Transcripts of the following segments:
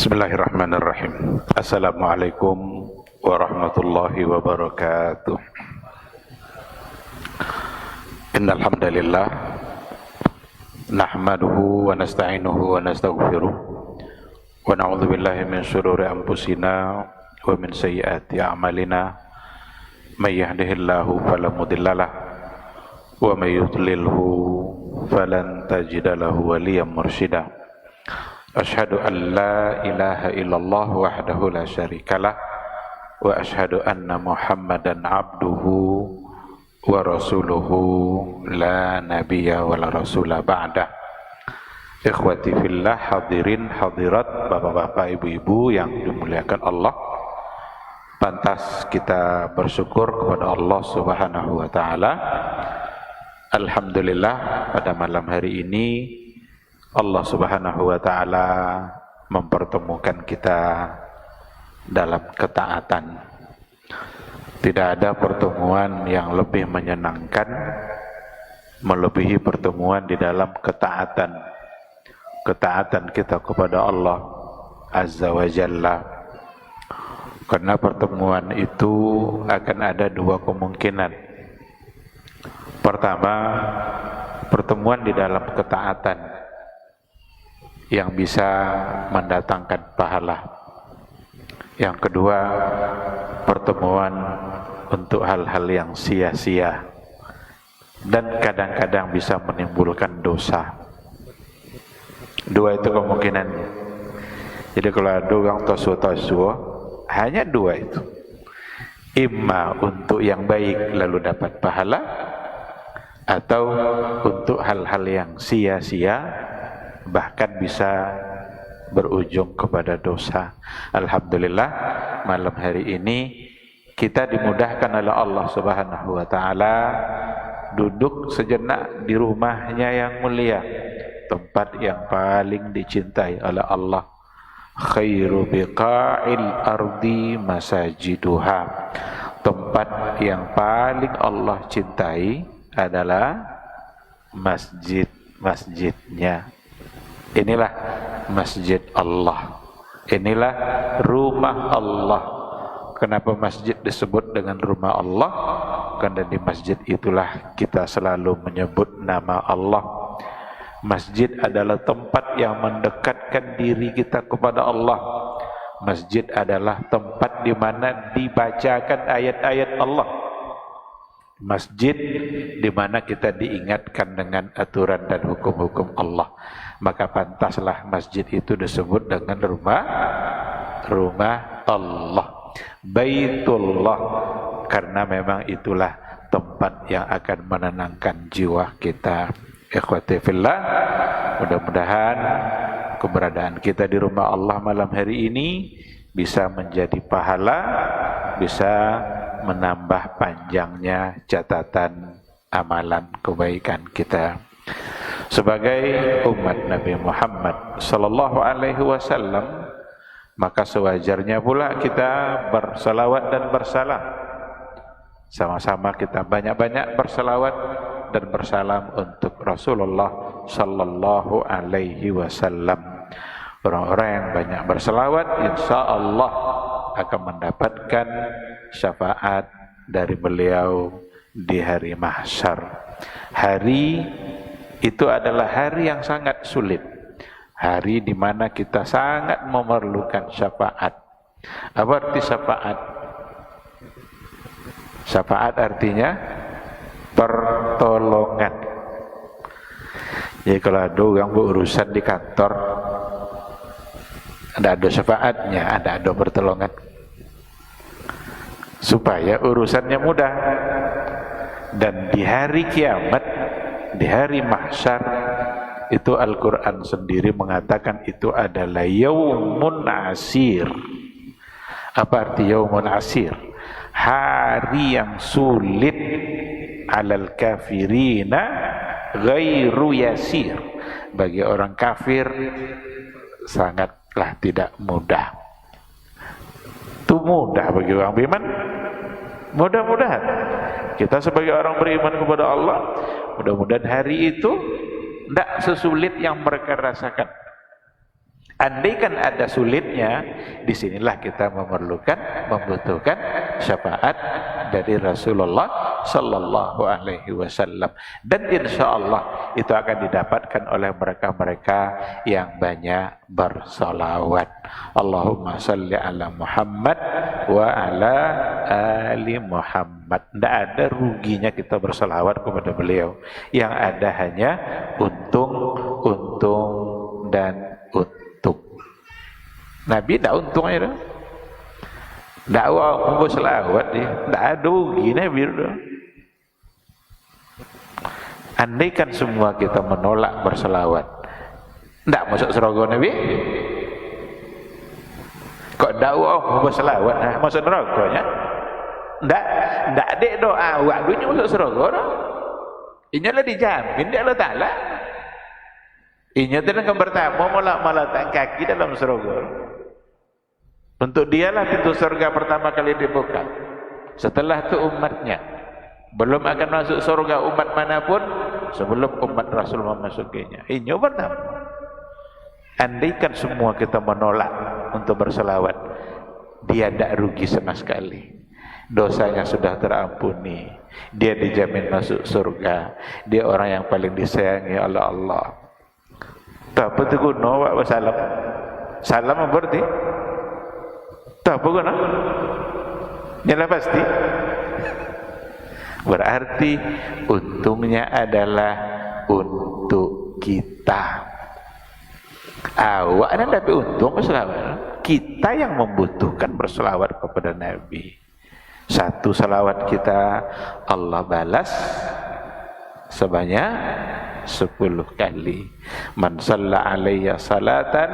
Bismillahirrahmanirrahim. Assalamualaikum warahmatullahi wabarakatuh. Innal hamdalillah nahmaduhu wa nasta'inuhu wa nastaghfiruh wa na'udzu billahi min shururi anfusina wa min sayyiati a'malina. May yahdihillahu fala mudhillalah wa may yudlilhu falan tajida lahu waliyyan mursyida. Asyhadu an la ilaha illallah wahdahu la syarikalah wa asyhadu anna Muhammadan abduhu wa rasuluhu la nabiyya wa la rasula ba'da. Ikhwati fillah, hadirin hadirat, bapak-bapak, ibu-ibu yang dimuliakan Allah, pantas kita bersyukur kepada Allah Subhanahu wa taala. Alhamdulillah, pada malam hari ini Allah Subhanahu wa taala mempertemukan kita dalam ketaatan. Tidak ada pertemuan yang lebih menyenangkan melebihi pertemuan di dalam ketaatan. Ketaatan kita kepada Allah Azza wa Jalla. Karena pertemuan itu akan ada dua kemungkinan. Pertama, pertemuan di dalam ketaatan yang bisa mendatangkan pahala. Yang kedua, pertemuan untuk hal-hal yang sia-sia dan kadang-kadang bisa menimbulkan dosa. Dua itu kemungkinannya. Jadi kalau ada orang tosu-tosu, hanya dua itu. Imma untuk yang baik lalu dapat pahala, atau untuk hal-hal yang sia-sia bahkan bisa berujung kepada dosa. Alhamdulillah, malam hari ini kita dimudahkan oleh Allah Subhanahu wa taala duduk sejenak di rumahnya yang mulia, tempat yang paling dicintai oleh Allah. Khairu biqa'il ardi masajiduha. Tempat yang paling Allah cintai adalah masjid-masjidnya. Inilah masjid Allah. Inilah rumah Allah. Kenapa masjid disebut dengan rumah Allah? Karena di masjid itulah kita selalu menyebut nama Allah. Masjid adalah tempat yang mendekatkan diri kita kepada Allah. Masjid adalah tempat di mana dibacakan ayat-ayat Allah. Masjid di mana kita diingatkan dengan aturan dan hukum-hukum Allah. Maka pantaslah masjid itu disebut dengan rumah Allah, Baitullah, karena memang itulah tempat yang akan menenangkan jiwa kita. Ikhwati fillah, mudah-mudahan keberadaan kita di rumah Allah malam hari ini bisa menjadi pahala, bisa menambah panjangnya catatan amalan kebaikan kita. Sebagai umat Nabi Muhammad sallallahu alaihi wasallam, maka sewajarnya pula kita bersalawat dan bersalam. Sama-sama kita banyak-banyak bersalawat dan bersalam untuk Rasulullah sallallahu alaihi wasallam. Orang-orang yang banyak bersalawat insyaallah akan mendapatkan syafaat dari beliau di hari mahsyar. Hari itu adalah hari yang sangat sulit. Hari di mana kita sangat memerlukan syafaat. Apa arti syafaat? Syafaat artinya pertolongan. Jadi kalau ada orang berurusan di kantor, ada syafaatnya, ada pertolongan, supaya urusannya mudah. Dan di hari kiamat, di hari mahsyar, itu Al-Quran sendiri mengatakan itu adalah yaumun asir. Apa arti yaumun asir? Hari yang sulit, alal kafirina ghairu yasir. Bagi orang kafir sangatlah tidak mudah. Itu mudah bagi orang beriman. Mudah-mudahan kita sebagai orang beriman kepada Allah, mudah-mudahan hari itu tidak sesulit yang mereka rasakan. Andaikan ada sulitnya, disinilah kita membutuhkan syafaat dari Rasulullah Sallallahu Alaihi Wasallam. Dan insya Allah itu akan didapatkan oleh mereka-mereka yang banyak bersolawat. Allahumma salli ala Muhammad wa ala ali Muhammad. Tidak ada ruginya kita bersolawat kepada beliau. Yang ada hanya untung dan untung. Nabi tak untung aja dah. Dakwah berselawat dia, tak ada rugi Nabi dah. Andaikan semua kita menolak berselawat, tak masuk surga Nabi. Kok dakwah berselawat masuk neraka-nya? Tak ada doa waktunya masuk surga dah. Inilah dijamin dia Allah Taala. Ini dengan pertama meletakkan kaki dalam surga. Untuk dialah pintu surga pertama kali dibuka. Setelah itu umatnya. Belum akan masuk surga umat manapun sebelum umat Rasul memasukinya. Ini pertama. Andaikan semua kita menolak untuk berselawat, dia tidak rugi sama sekali. Dosanya sudah terampuni. Dia dijamin masuk surga. Dia orang yang paling disayangi oleh Allah. Tak apa tu guna buat salam. Salam berarti tak apa guna. Nyala pasti. Berarti untungnya adalah untuk kita. Awak anda dapat untung berselawat. Kita yang membutuhkan berselawat kepada Nabi. Satu salawat kita Allah balas sebanyak 10 kali. Man shalla alayya salatan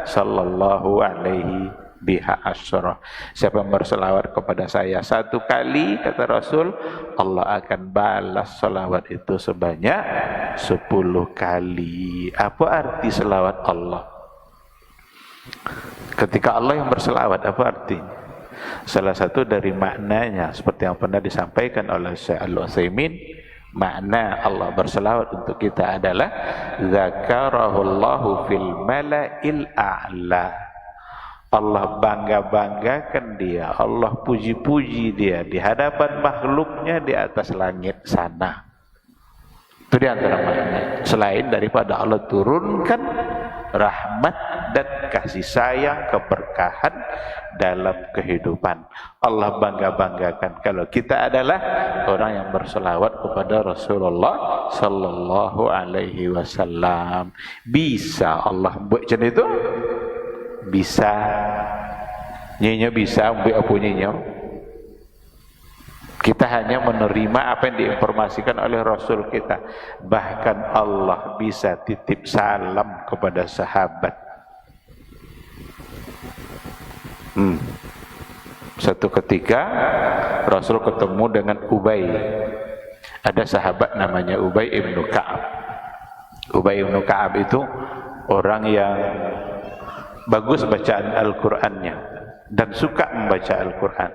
sallallahu alaihi biha asyra. Siapa yang berselawat kepada saya 1 kali, kata Rasul, Allah akan balas selawat itu sebanyak 10 kali. Apa arti selawat Allah? Ketika Allah yang berselawat, apa artinya? Salah satu dari maknanya seperti yang pernah disampaikan oleh Syekh Al-Utsaimin, makna Allah berselawat untuk kita adalah zakarahullahu fil mala'il a'la. Allah bangga-banggakan dia, Allah puji-puji dia di hadapan makhluknya di atas langit sana. Itu di antara makna. Selain daripada Allah turunkan rahmat dan kasih sayang, keberkahan dalam kehidupan. Allah bangga-banggakan kalau kita adalah orang yang berselawat kepada Rasulullah Sallallahu Alaihi Wasallam. Bisa Allah buat macam itu? Bisa. Nyinya bisa buat apa nyinya? Kita hanya menerima apa yang diinformasikan oleh Rasul kita. Bahkan Allah bisa titip salam kepada sahabat. Satu ketika Rasul ketemu dengan Ubay. Ada sahabat namanya Ubay ibn Ka'ab. Ubay ibn Ka'ab itu orang yang bagus bacaan Al-Qur'annya dan suka membaca Al-Qur'an.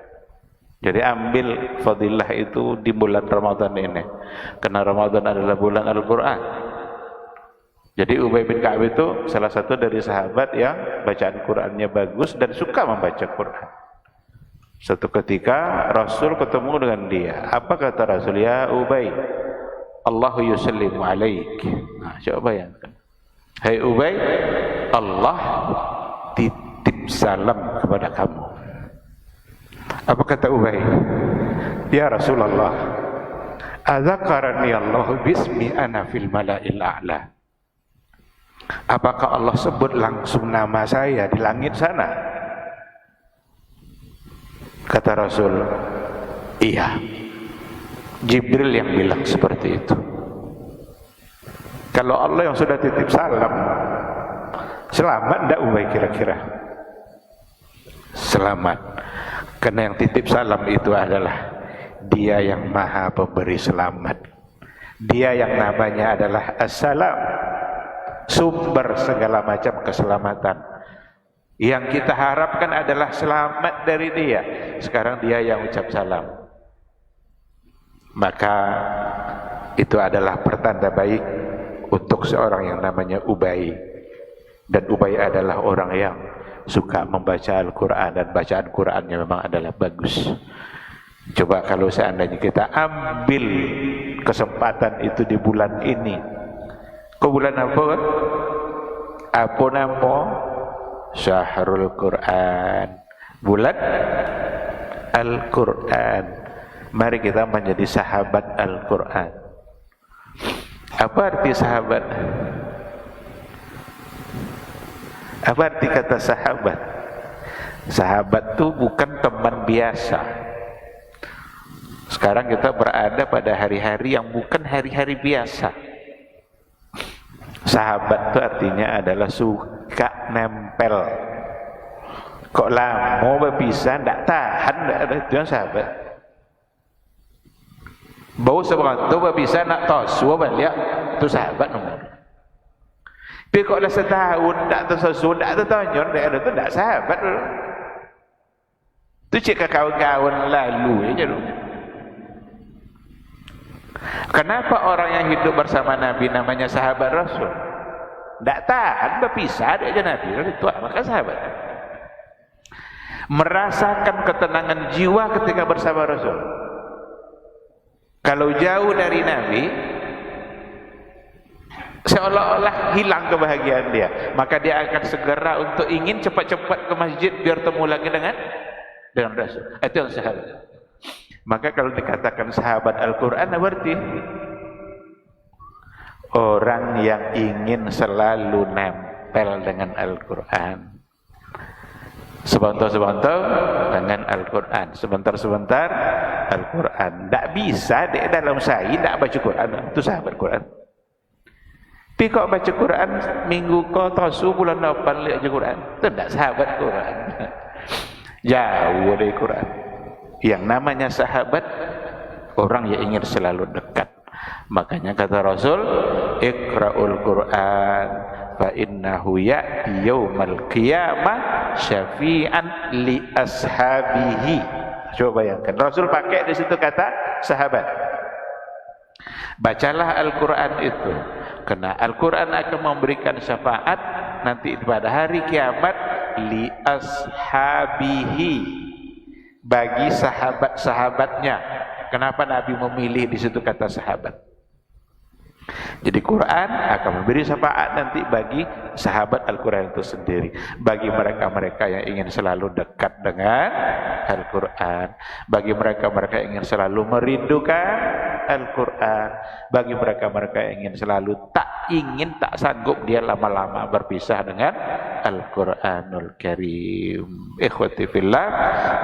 Jadi ambil fadilah itu di bulan Ramadan ini, karena Ramadan adalah bulan Al-Qur'an. Jadi Ubay bin Ka'ab itu salah satu dari sahabat yang bacaan Qur'annya bagus dan suka membaca Qur'an. Satu ketika Rasul ketemu dengan dia. Apa kata Rasul? Ya Ubay, Allahu yusallimu alaik. Nah, coba bayangkan. Hai Ubay, Allah titip salam kepada kamu. Apa kata Ubay? Ya Rasulullah, adzakarani Allah bismi ana fil mala'il a'la. Apakah Allah sebut langsung nama saya di langit sana? Kata Rasul, iya. Jibril yang bilang seperti itu. Kalau Allah yang sudah titip salam, selamat tidak Ubay kira-kira? Selamat. Karena yang titip salam itu adalah Dia yang maha pemberi selamat. Dia yang namanya adalah Assalam, sumber segala macam keselamatan. Yang kita harapkan adalah selamat dari Dia. Sekarang Dia yang ucap salam. Maka itu adalah pertanda baik untuk seorang yang namanya Ubay. Dan Ubay adalah orang yang suka membaca Al-Quran, dan bacaan Qurannya memang adalah bagus. Coba kalau seandainya kita ambil kesempatan itu di bulan ini. Kau bulan apa? Apa nama? Syahrul Quran, bulan Al-Quran. Mari kita menjadi sahabat Al-Quran. Apa arti sahabat? Apa arti kata sahabat? Sahabat itu bukan teman biasa. Sekarang kita berada pada hari-hari yang bukan hari-hari biasa. Sahabat itu artinya adalah suka nempel. Kok lama berpisah, tak tahan, tak ada, itu yang sahabat. Bau seberang tu berpisah nak tosu balik, itu sahabat nomor. Tapi kok dah setahun tak tersusun, tak tertonyon, tak ada tu tak sahabat dulu. Tu cik kawan-kawan lalu aja dulu. Kenapa orang yang hidup bersama Nabi namanya sahabat Rasul? Tak tahan berpisah dia aja Nabi, itu maka sahabat. Merasakan ketenangan jiwa ketika bersama Rasul. Kalau jauh dari Nabi, seolah-olah hilang kebahagiaan dia, maka dia akan segera untuk ingin cepat-cepat ke masjid biar temu lagi dengan Rasul. Itu yang sahabat. Maka kalau dikatakan sahabat Al-Quran, berarti orang yang ingin selalu nempel dengan Al-Quran, sebentar-sebentar dengan Al-Quran, sebentar-sebentar Al-Quran. Tak bisa dia dalam saya tak baca Quran, itu sahabat Quran. Tapi kok baca Quran minggu kau tasu bulan 8 lihat Quran, itu tak sahabat Quran. Jauh dari Quran. Yang namanya sahabat orang yang ingin selalu dekat. Makanya kata Rasul, Iqra'ul Quran fa innahu ya'ti yaumal qiyamah syafi'an li ashabihi. Coba bayangkan, Rasul pakai di situ kata sahabat. Bacalah Al-Quran itu, karena Al-Quran akan memberikan syafaat nanti pada hari kiamat li ashabihi, bagi sahabat-sahabatnya. Kenapa Nabi memilih di situ kata sahabat? Jadi Quran akan memberi syafaat nanti bagi sahabat Al-Quran itu sendiri, bagi mereka-mereka yang ingin selalu dekat dengan Al-Quran, bagi mereka-mereka yang ingin selalu merindukan Al-Quran, bagi mereka-mereka yang ingin selalu tak sanggup dia lama-lama berpisah dengan Al-Quranul Karim. Ikhwati fillah,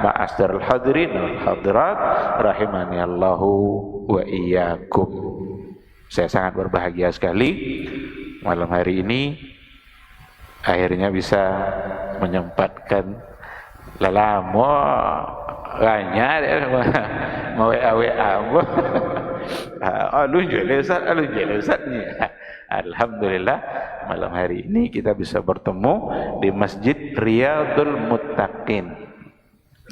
ma'asdarul hadirin wal hadirat rahimani Allahu wa iyyakum. Saya sangat berbahagia sekali malam hari ini akhirnya bisa menyempatkan lelamo ranya mau WA alhamdulillah Ustaz. Alhamdulillah malam hari ini kita bisa bertemu di Masjid Riyadul Muttaqin.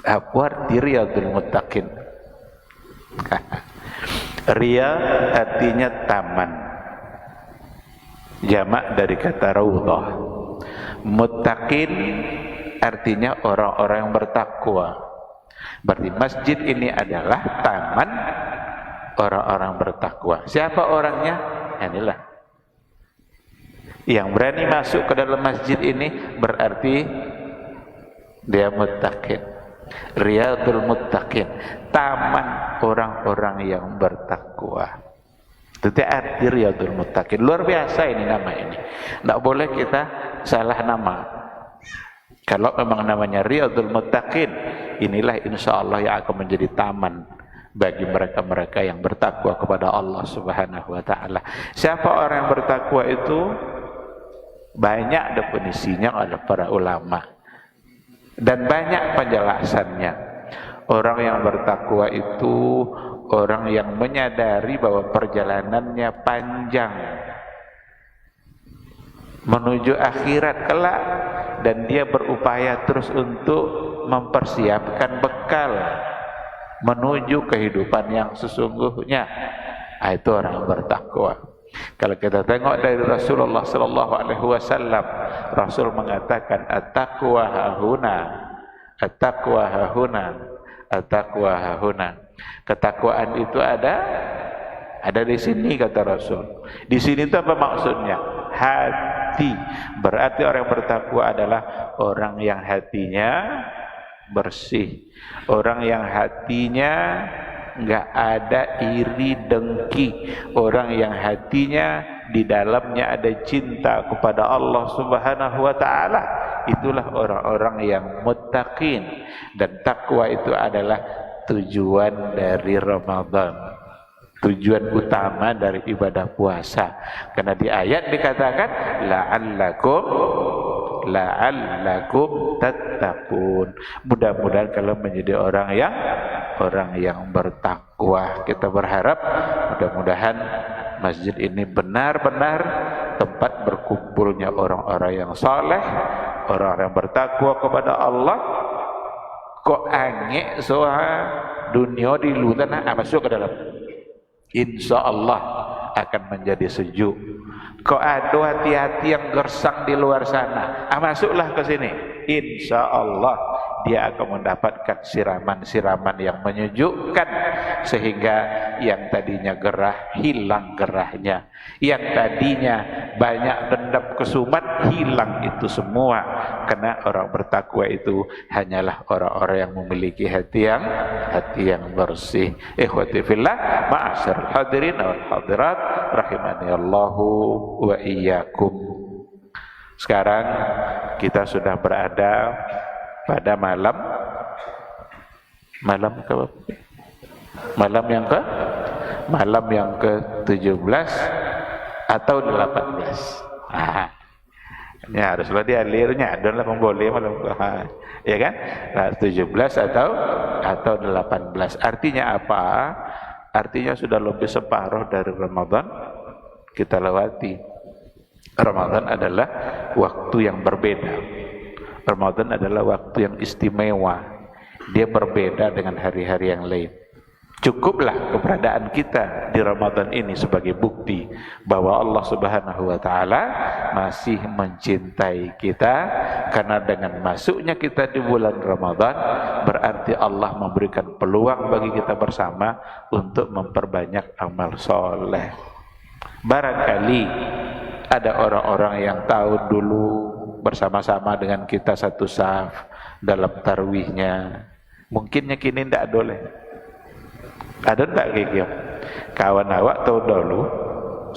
Apa arti Riyadul Muttaqin? Riyad artinya taman, jamak dari kata raudhah. Muttaqin artinya orang-orang yang bertakwa. Berarti masjid ini adalah taman orang-orang bertakwa. Siapa orangnya? Inilah yang berani masuk ke dalam masjid ini berarti dia muttaqin. Riyadul Muttaqin, taman orang-orang yang bertakwa. Itu arti Riyadul Muttaqin. Luar biasa ini nama ini. Tidak boleh kita salah nama. Kalau memang namanya Riyadul Muttaqin, inilah insya Allah yang akan menjadi taman bagi mereka-mereka yang bertakwa kepada Allah Subhanahu wa Ta'ala. Siapa orang yang bertakwa itu? Banyak definisinya oleh para ulama dan banyak penjelasannya. Orang yang bertakwa itu orang yang menyadari bahwa perjalanannya panjang menuju akhirat kelak, dan dia berupaya terus untuk mempersiapkan bekal menuju kehidupan yang sesungguhnya. Itu orang yang bertakwa. Kalau kita tengok dari Rasulullah sallallahu alaihi wasallam, Rasul mengatakan at-taqwa hahuna, at-taqwa hahuna, at-taqwa hahuna. Ketakwaan itu ada di sini, kata Rasul. Di sini itu apa maksudnya? Hati. Berarti orang yang bertakwa adalah orang yang hatinya bersih, orang yang hatinya nggak ada iri dengki, orang yang hatinya di dalamnya ada cinta kepada Allah Subhanahu wa taala. Itulah orang-orang yang muttaqin. Dan takwa itu adalah tujuan dari Ramadan, tujuan utama dari ibadah puasa. Karena di ayat dikatakan la'allakum tattaqun. Mudah-mudahan kalau menjadi orang yang bertakwa. Kita berharap mudah-mudahan masjid ini benar-benar tempat berkumpulnya orang-orang yang saleh, orang-orang yang bertakwa kepada Allah. Kok angin soha dunia di luar tanah masuk ke dalam, insya Allah akan menjadi sejuk. Kok ada hati-hati yang gersang di luar sana, masuklah ke sini, insya Allah dia akan mendapatkan siraman-siraman yang menyejukkan, sehingga yang tadinya gerah hilang gerahnya, yang tadinya banyak dendam kesumat hilang itu semua. Karena orang bertakwa itu hanyalah orang-orang yang memiliki hati yang bersih. Ikhwati fillah, ma'asyiral hadirin wal hadirat rahimani Allahu wa iyyakum. Sekarang kita sudah berada pada malam yang ke-17 atau 18. Ini haruslah dialirnya, adalah memboleh malam ya kan? Nah, 17 atau 18. Artinya apa? Artinya sudah lebih separuh dari Ramadan kita lewati. Ramadan adalah waktu yang berbeda. Ramadan adalah waktu yang istimewa. Dia berbeda dengan hari-hari yang lain. Cukuplah keberadaan kita di Ramadan ini sebagai bukti bahwa Allah Subhanahu wa taala masih mencintai kita. Karena dengan masuknya kita di bulan Ramadan berarti Allah memberikan peluang bagi kita bersama untuk memperbanyak amal soleh. Barangkali ada orang-orang yang tahu dulu bersama-sama dengan kita satu saf dalam tarwihnya, mungkinnya kini tidak boleh. Ada tak kayak gitu? Kawan awak tahu dulu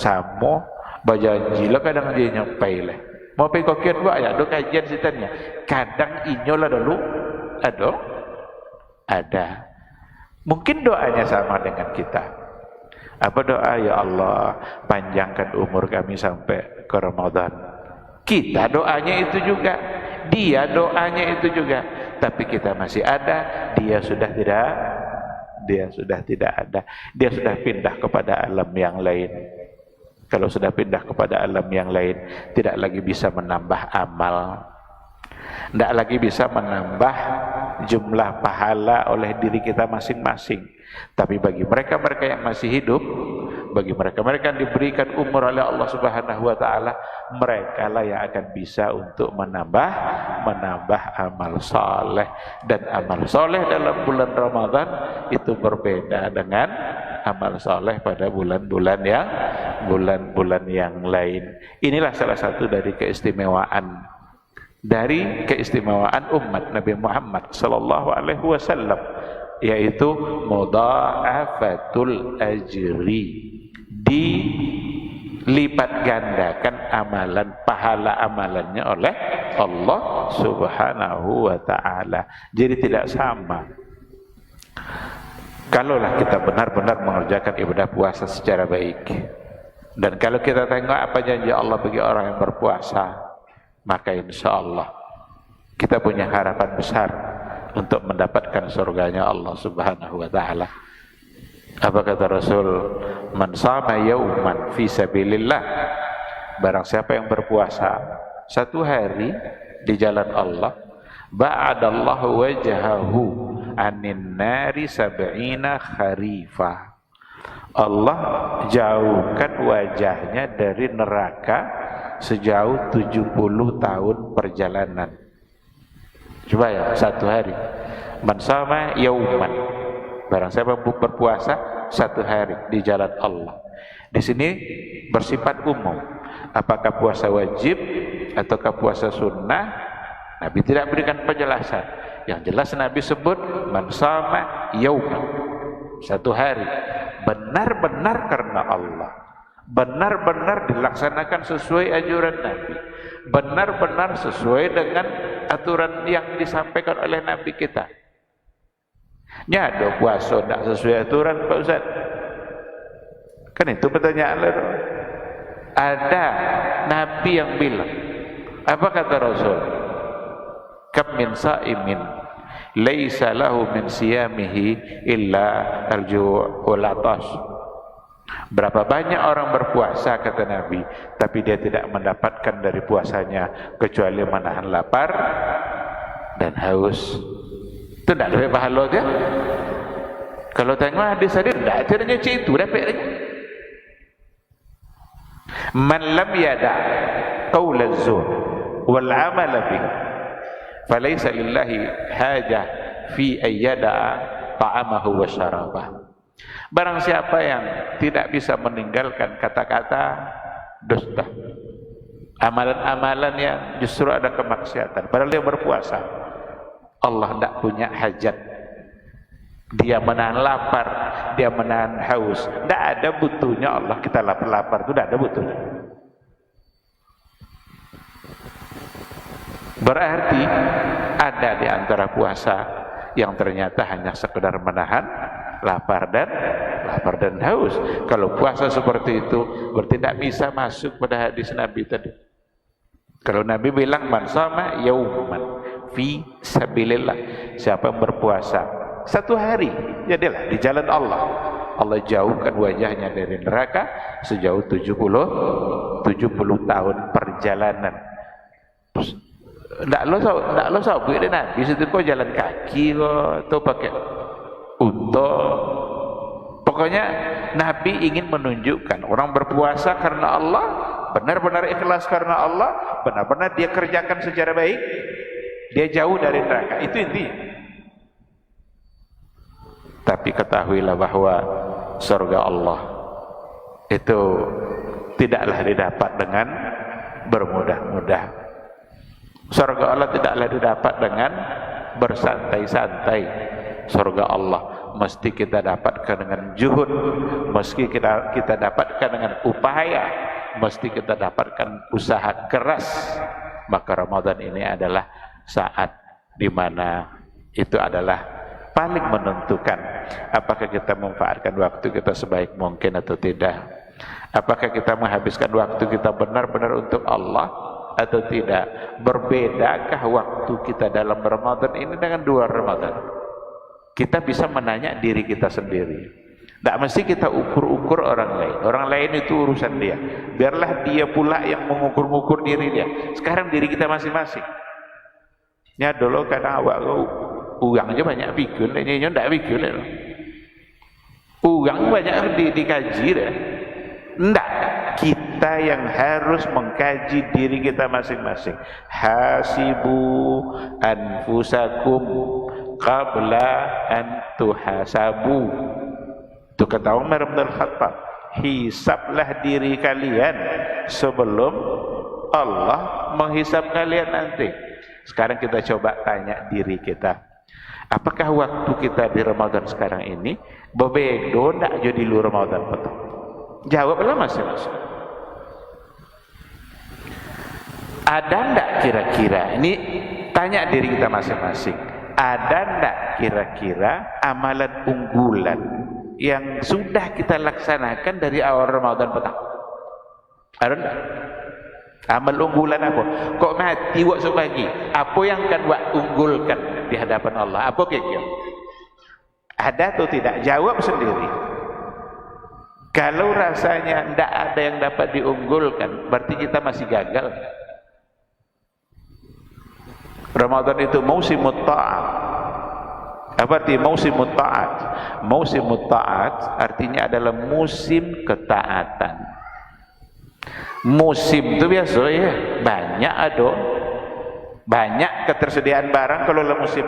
sama berjanji lah, kadang dia nyampai lah. Mau pergi kokian buat ya, do kajian sitannya. Kadang inyolah dulu ada. Mungkin doanya sama dengan kita. Apa doa? Ya Allah, panjangkan umur kami sampai ke Ramadan. Kita doanya itu juga, dia doanya itu juga. Tapi kita masih ada, dia sudah tidak ada. Dia sudah pindah kepada alam yang lain. Kalau sudah pindah kepada alam yang lain, tidak lagi bisa menambah amal, tidak lagi bisa menambah jumlah pahala oleh diri kita masing-masing. Tapi bagi mereka-mereka yang masih hidup, bagi mereka-mereka yang diberikan umur oleh Allah Subhanahu wa taala, mereka lah yang akan bisa untuk menambah amal saleh. Dan amal saleh dalam bulan Ramadan itu berbeda dengan amal saleh pada bulan-bulan yang lain. Inilah salah satu dari keistimewaan umat Nabi Muhammad sallallahu alaihi wasallam, yaitu mudha'afatul ajri, dilipat gandakan pahala amalannya oleh Allah Subhanahu wa taala. Jadi tidak sama. Kalaulah kita benar-benar mengerjakan ibadah puasa secara baik, dan kalau kita tengok apa janji Allah bagi orang yang berpuasa, maka insya Allah kita punya harapan besar untuk mendapatkan surganya Allah Subhanahu wa taala. Apa kata Rasul? Man shama yauman fi sabilillah, barang siapa yang berpuasa satu hari di jalan Allah, ba'adallahu wajhahu anin nari sab'ina kharifah, Allah jauhkan wajahnya dari neraka sejauh 70 tahun perjalanan. Coba ya, satu hari. Man sama yauman, barang siapa berpuasa satu hari di jalan Allah. Di sini bersifat umum. Apakah puasa wajib ataukah puasa sunnah? Nabi tidak berikan penjelasan. Yang jelas Nabi sebut man sama yauman, satu hari, benar-benar karena Allah, benar-benar dilaksanakan sesuai anjuran Nabi, benar-benar sesuai dengan aturan yang disampaikan oleh Nabi kita. Nyado puasa tidak sesuai aturan Pak Ustaz? Kan itu pertanyaan. Ada Nabi yang bilang, apa kata Rasul? Kam min sa'imin laisa lahu min siyamihi illa al-ju' wal 'atash. Berapa banyak orang berpuasa kata Nabi, tapi dia tidak mendapatkan dari puasanya kecuali menahan lapar dan haus. Itu tidak dapat pahala dia. Kalau tengok hadis tadi, tidak caranya itu dapat dia. Man lam yada qaul az-zur wal 'amal bihi falaysa lillahi hajah fi ayyada ta'amahu wa syarabah. Barang siapa yang tidak bisa meninggalkan kata-kata dusta, amalan-amalan yang justru ada kemaksiatan, padahal dia berpuasa, Allah tidak punya hajat. Dia menahan lapar, dia menahan haus, tidak ada butuhnya Allah kita lapar-lapar, itu tidak ada butuhnya. Berarti ada di antara puasa yang ternyata hanya sekedar menahan lapar dan haus. Kalau puasa seperti itu berarti tidak bisa masuk pada hadis Nabi tadi. Kalau Nabi bilang man sama yauman fi sabilillah, siapa yang berpuasa satu hari, jadilah di jalan Allah, Allah jauhkan wajahnya dari neraka sejauh 70 tahun perjalanan. Terus ndak lo sabu dia Nabi situ kok jalan kaki kok atau pakai unta. Pokoknya Nabi ingin menunjukkan orang berpuasa karena Allah, benar-benar ikhlas karena Allah, benar-benar dia kerjakan secara baik, dia jauh dari neraka. Itu intinya. Tapi ketahuilah bahwa surga Allah itu tidaklah didapat dengan bermudah-mudah. Surga Allah tidaklah didapat dengan bersantai-santai. Surga Allah mesti kita dapatkan dengan juhud, mesti kita dapatkan dengan upaya, mesti kita dapatkan usaha keras. Maka Ramadan ini adalah saat di mana itu adalah paling menentukan apakah kita memanfaatkan waktu kita sebaik mungkin atau tidak. Apakah kita menghabiskan waktu kita benar-benar untuk Allah atau tidak. Berbedakah waktu kita dalam Ramadan ini dengan luar Ramadan? Kita bisa menanya diri kita sendiri. Tidak mesti kita ukur-ukur orang lain. Orang lain itu urusan dia. Biarlah dia pula yang mengukur-ukur diri dia. Sekarang diri kita masing-masing. Ya dulu kadang awak uang aja banyak pikir, nyonya tidak pikir. Uang banyak dikaji deh. Tidak, kita yang harus mengkaji diri kita masing-masing. Hasibu anfusakum qabla an tuhasabu. Itu kata Umar bin Khattab. Hisablah diri kalian sebelum Allah menghisab kalian nanti. Sekarang kita coba tanya diri kita. Apakah waktu kita di Ramadan sekarang ini bebedo ndak jadi lu Ramadan betul? Jawablah masing-masing. Ada ndak kira-kira, ini tanya diri kita masing-masing, ada ndak kira-kira amalan unggulan yang sudah kita laksanakan dari awal Ramadan petang? Ada ndak? Amal unggulan apa? Kok mati waktu pagi? Apa yang akan wak unggulkan di hadapan Allah? Apa kira-kira? Ada atau tidak? Jawab sendiri. Kalau rasanya tidak ada yang dapat diunggulkan, berarti kita masih gagal. Ramadan itu musimut ta'at. Apa arti musimut ta'at? Musimut ta'at artinya adalah musim ketaatan. Musim itu biasa ya, banyak ada, banyak ketersediaan barang kalau lah musim.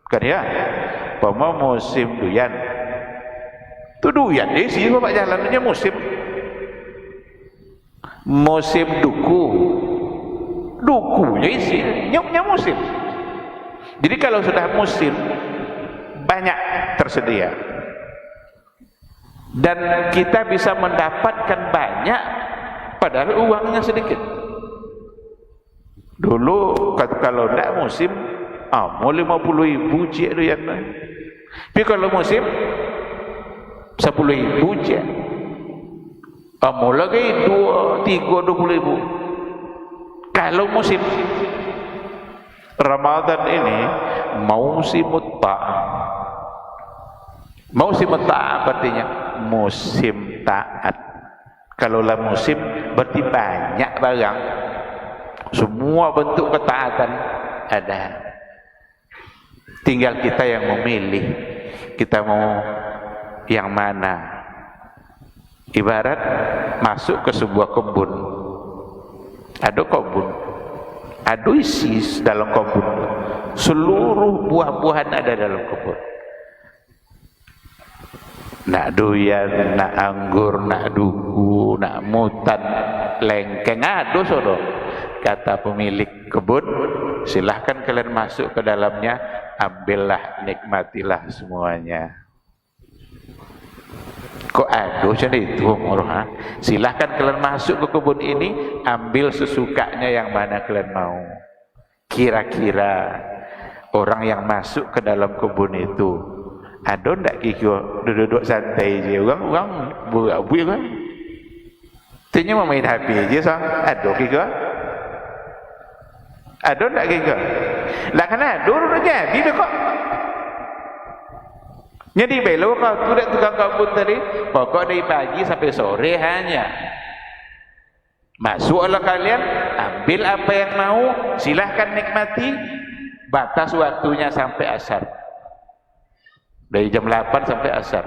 Kan ya, musim duyan, tu duyan deh sih bapak jalannya musim. Musim dukunya isi nyoknya musim. Jadi kalau sudah musim banyak tersedia dan kita bisa mendapatkan banyak padahal uangnya sedikit. Dulu kalau tidak musim mau 50.000 cik tu yang lain. Tapi kalau musim 10.000 cik. Mau lagi 20.000. Kalau musim Ramadan ini musim ta'at artinya musim taat. Kalau lah musim berarti banyak barang, semua bentuk ketaatan ada. Tinggal kita yang memilih, kita mau yang mana. Ibarat masuk ke sebuah kebun, ada kebun, ada isi dalam kebun, seluruh buah-buahan ada dalam kebun. Nak doyan, nak anggur, nak duku, nak mutan, lengkeng, ada sodo. Kata pemilik kebun, silahkan kalian masuk ke dalamnya, ambillah, nikmatilah semuanya. Kok ada macam itu orang? Silahkan kalian masuk ke kebun ini, ambil sesukanya yang mana kalian mau. Kira-kira orang yang masuk ke dalam kebun itu ada ndak kiko duduk santai je, orang buat kan? Tanya mau main HP je sang, ada kiko? Ada ndak kiko? Lah kan ada orang jadi kok. Jadi belo kau tu tukang kebun tadi, pokok dari pagi sampai sore hanya. Masuklah kalian, ambil apa yang mau, silahkan nikmati. Batas waktunya sampai asar. Dari jam 8 sampai asar.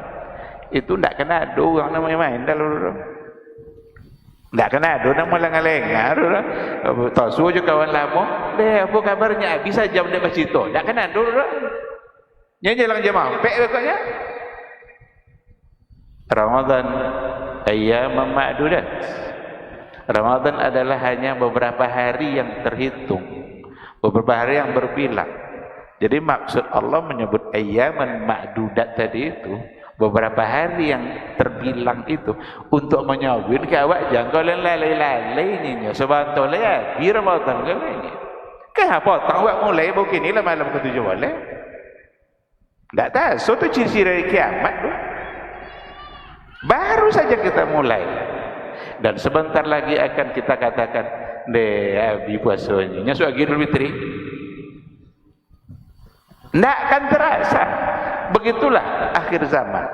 Itu ndak kena ada orang namanya main dalam. Ndak kena ada nama lenga-lenga. Tosu je kawan lama. Deh, apa kabarnya? Bisa jam dia bercito. Ndak kena ada orang. Nyanyi lang jemaah, pek pokoknya. Ramadan ayyam ma'dudat. Ramadan adalah hanya beberapa hari yang terhitung, beberapa hari yang berbilang. Jadi maksud Allah menyebut ayyaman ma'dudat tadi itu, beberapa hari yang terbilang itu untuk menyawin ke awak jangkau lalai-lalai ni sebantole ya di Ramadan kali. Kenapa tak awak mulai beginilah malam ke-7 boleh? Tak tahu, suatu ciri dari kiamat tu. Baru saja kita mulai. Dan sebentar lagi akan kita katakan, deh, habis puasanya. Nyasuk Idul Fitri. Tak akan terasa. Begitulah akhir zaman.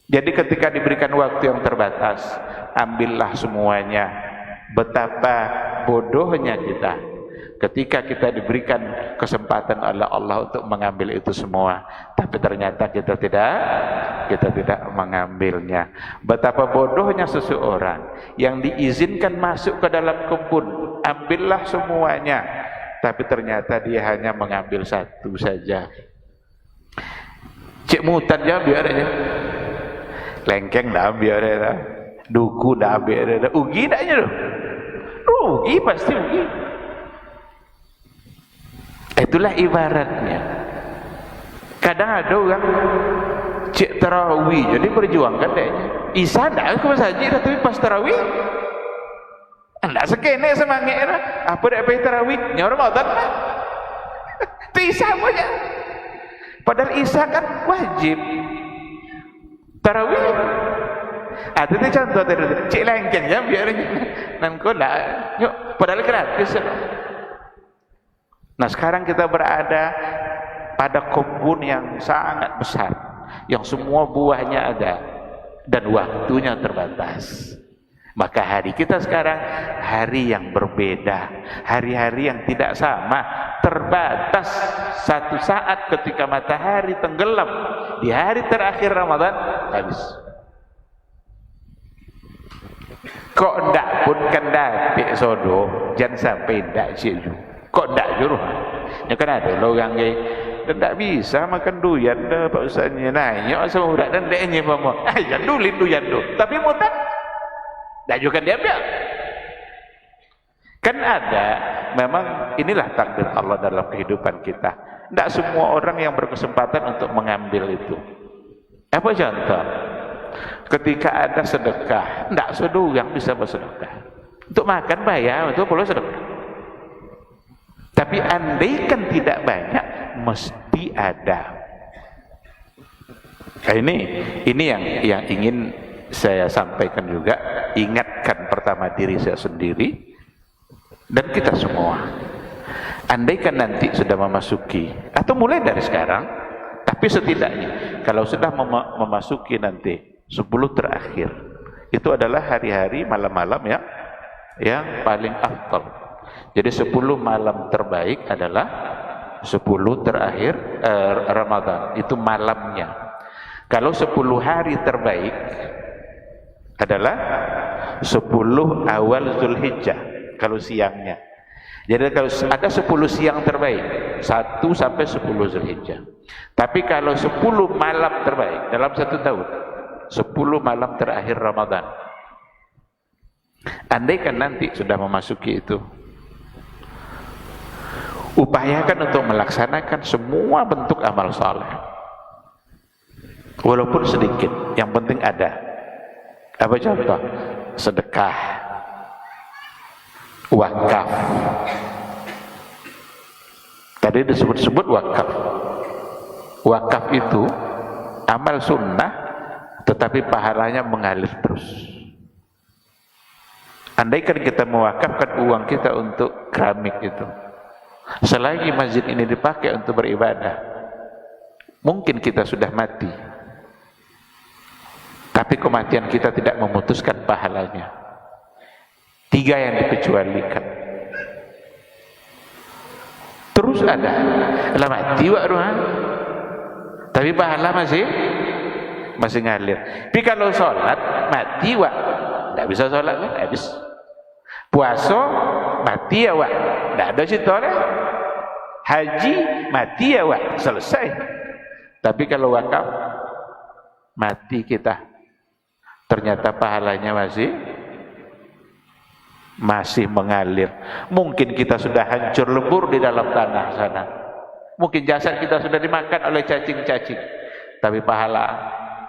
Jadi ketika diberikan waktu yang terbatas, ambillah semuanya. Betapa bodohnya kita. Ketika kita diberikan kesempatan oleh Allah untuk mengambil itu semua, tapi ternyata kita tidak mengambilnya. Betapa bodohnya seseorang yang diizinkan masuk ke dalam kebun, ambillah semuanya, tapi ternyata dia hanya mengambil satu saja. Cik mutan je biar aja. Lengkeng dah biar aja. Duku dah biar aja. Ugi dah je. Rugi pasti rugi. Itulah ibaratnya. Kadang ada orang cik tarawih jadi perjuangkan deh. Isa dah ke masjid tapi pas tarawih anda sekene semangat lah. Apa dah pergi tarawih? Nyor Ramadan lah. Tu Isa aja. Padahal Isa kan wajib tarawih. Itu tu contoh tadi. Cik lengkeng je biar nan kau dah. Yuk, padahal gratis. Nah sekarang kita berada pada kebun yang sangat besar, yang semua buahnya ada dan waktunya terbatas. Maka hari kita sekarang hari yang berbeda, hari-hari yang tidak sama, terbatas. Satu saat ketika matahari tenggelam di hari terakhir Ramadan habis. Kok ndak pun kan datik sodo, jangan sampai ndak cik ju. Kok ndak juruh? Ya kan ada orang yang ndak bisa makan duyan dah Pak Ustaznya. Nanya sama budak dan ndeknya mama. Jangan dulin duyan tu. Tapi mutan ndak juga dia ambil. Kan ada, memang inilah takdir Allah dalam kehidupan kita. Ndak semua orang yang berkesempatan untuk mengambil itu. Apa contoh? Ketika ada sedekah, tidak semua yang bisa bersedekah. Untuk makan bayar, itu boleh sedekah. Tapi andaikan tidak banyak, mesti ada. Nah, ini yang ingin saya sampaikan juga. Ingatkan pertama diri saya sendiri dan kita semua. Andaikan nanti sudah memasuki, atau mulai dari sekarang, tapi setidaknya kalau sudah memasuki nanti 10 terakhir, itu adalah hari-hari malam-malam yang paling afdal. Jadi 10 malam terbaik adalah 10 terakhir Ramadan, itu malamnya. Kalau 10 hari terbaik adalah 10 awal Zulhijjah, kalau siangnya. Jadi kalau ada 10 siang terbaik, 1 sampai 10 Zulhijjah. Tapi kalau 10 malam terbaik dalam 1 tahun, 10 malam terakhir Ramadan. Andaikan nanti sudah memasuki itu, upayakan untuk melaksanakan semua bentuk amal saleh. Walaupun sedikit, yang penting ada. Apa contoh? Sedekah, wakaf. Tadi disebut-sebut wakaf. Wakaf itu amal sunnah, tetapi pahalanya mengalir terus. Andaikan kita mewakafkan uang kita untuk keramik itu, selagi masjid ini dipakai untuk beribadah, mungkin kita sudah mati, tapi kematian kita tidak memutuskan pahalanya. 3 yang dikecualikan. Terus ada mati tapi pahala masih ngalir. Tapi kalau sholat mati tidak bisa sholat kan habis. Puasa mati tidak ada situ lah. Haji mati selesai. Tapi kalau wakaf mati kita, ternyata pahalanya masih mengalir. Mungkin kita sudah hancur lebur di dalam tanah sana. Mungkin jasad kita sudah dimakan oleh cacing-cacing, tapi pahala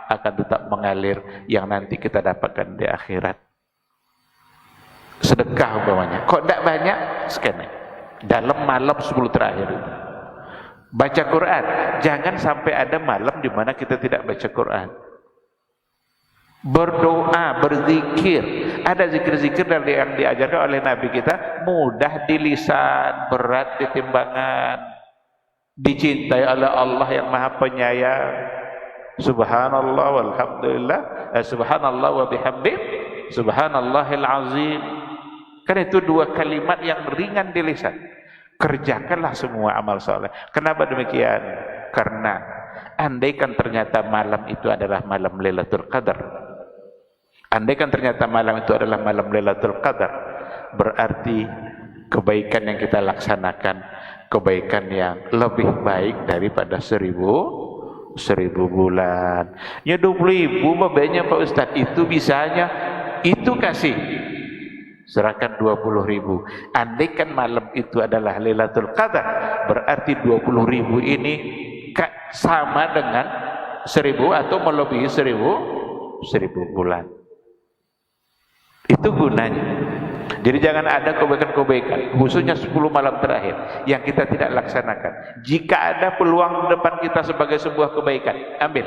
akan tetap mengalir yang nanti kita dapatkan di akhirat. Sedekah umpamanya, kok tidak banyak sekali dalam malam 10 terakhir itu. Baca Quran, jangan sampai ada malam di mana kita tidak baca Quran. Berdoa, berzikir, ada zikir-zikir dari yang diajarkan oleh Nabi kita, mudah di lisan, berat di timbangan, dicintai oleh Allah yang Maha Penyayang. Subhanallah walhamdulillah, subhanallah wa bihamdih, subhanallahil azim. Kan itu 2 kalimat yang ringan di lisan. Kerjakanlah semua amal saleh. Kenapa demikian? Karena andaikan ternyata malam itu adalah malam Lailatul Qadar, andaikan ternyata malam itu adalah malam Lailatul Qadar, berarti kebaikan yang kita laksanakan, kebaikan yang lebih baik daripada 1000 bulan. Ya 20.000 banyak Pak Ustaz, itu bisanya itu kasih, serahkan 20.000. Andaikan malam itu adalah Lailatul Qadar, berarti 20.000 ini sama dengan 1000 atau melebihi 1000 bulan. Itu gunanya. Jadi jangan ada kebaikan-kebaikan, khususnya 10 malam terakhir yang kita tidak laksanakan. Jika ada peluang di depan kita sebagai sebuah kebaikan, ambil.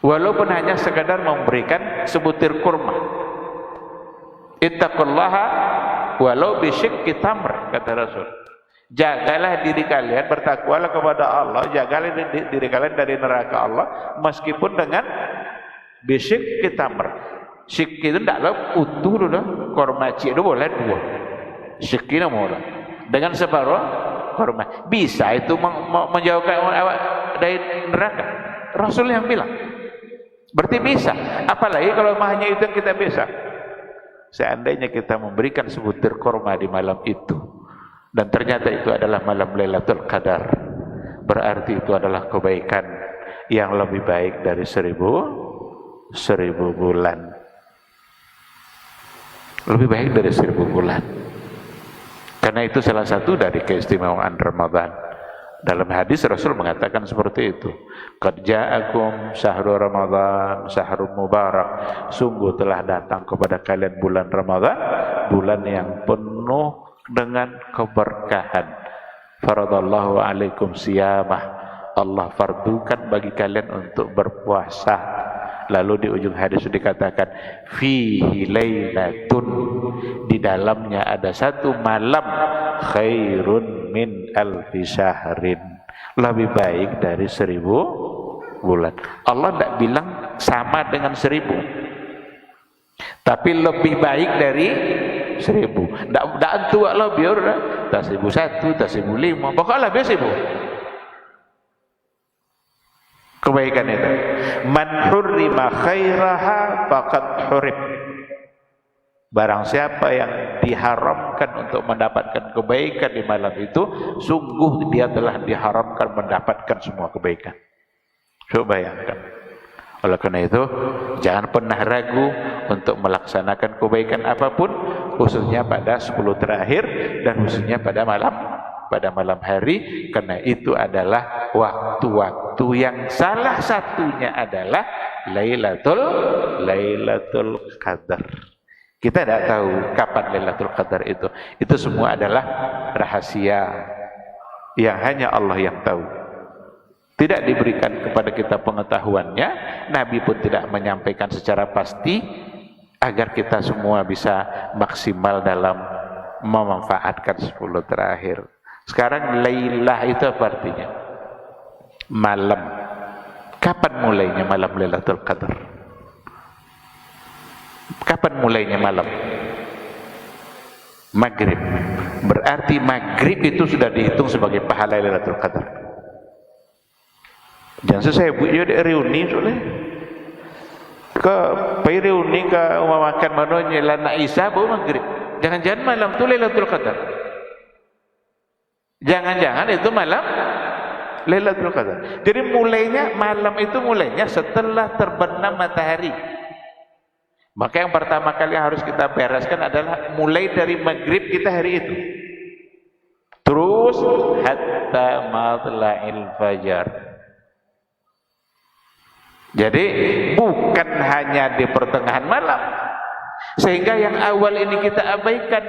Walaupun hanya sekadar memberikan sebutir kurma. Ittaqullaha walau bisyikki tamr, kata Rasul. Jagalah diri kalian, bertakwalah kepada Allah, jagalah diri kalian dari neraka Allah meskipun dengan bisyikki tamr. Syik itu tidaklah utuh dulu, korma cik itu boleh 2. Syik itu boleh dengan separuh korma. Bisa itu menjauhkan awak dari neraka. Rasul yang bilang Berarti bisa. Apalagi kalau hanya itu yang kita bisa. Seandainya kita memberikan sebutir korma di malam itu, dan ternyata itu adalah malam Lailatul Qadar, berarti itu adalah kebaikan yang lebih baik dari seribu bulan. Lebih baik dari 1000 bulan. Karena itu salah satu dari keistimewaan Ramadan. Dalam hadis Rasul mengatakan seperti itu. Qad ja'akum syahrul Ramadan, syahrul mubarak. Sungguh telah datang kepada kalian bulan Ramadan, bulan yang penuh dengan keberkahan. Faradallahu alaikum siyamah. Allah fardukan bagi kalian untuk berpuasa. Lalu di ujung hadis dikatakan fihi lailatun, di dalamnya ada satu malam khairun min alfi syahrin, lebih baik dari 1000 bulan. Allah tidak bilang sama dengan 1000, tapi lebih baik dari 1000. Tidak tua lah biar tak 1001, tak 1005, pokoknya lebih 1000. Kebaikan itu. Man hurrima khairaha faqad hurib. Barang siapa yang diharamkan untuk mendapatkan kebaikan di malam itu, sungguh dia telah diharamkan mendapatkan semua kebaikan. Coba bayangkan. Oleh karena itu, jangan pernah ragu untuk melaksanakan kebaikan apapun, khususnya pada 10 terakhir dan khususnya pada malam hari, karena itu adalah waktu-waktu yang salah satunya adalah Lailatul Qadar. Kita tidak tahu kapan Lailatul Qadar itu. Itu semua adalah rahasia yang hanya Allah yang tahu. Tidak diberikan kepada kita pengetahuannya, Nabi pun tidak menyampaikan secara pasti agar kita semua bisa maksimal dalam memanfaatkan 10 terakhir. Sekarang Lailah itu apa artinya? Malam. Kapan mulainya malam Lailatul Qadar? Kapan mulainya malam? Maghrib. Berarti maghrib itu sudah dihitung sebagai pahala Lailatul Qadar. Jangan selesai bu, dia ada reuni soalnya. Pergi reuni ke rumah makan manonya Lana Isa baru maghrib. Jangan-jangan malam itu Lailatul Qadar. Jangan-jangan itu malam Lailatul Qadar. Jadi malam itu mulainya setelah terbenam matahari. Maka yang pertama kali yang harus kita bereskan adalah mulai dari maghrib kita hari itu, terus hatta matla'il fajar. Jadi bukan hanya di pertengahan malam, sehingga yang awal ini kita abaikan.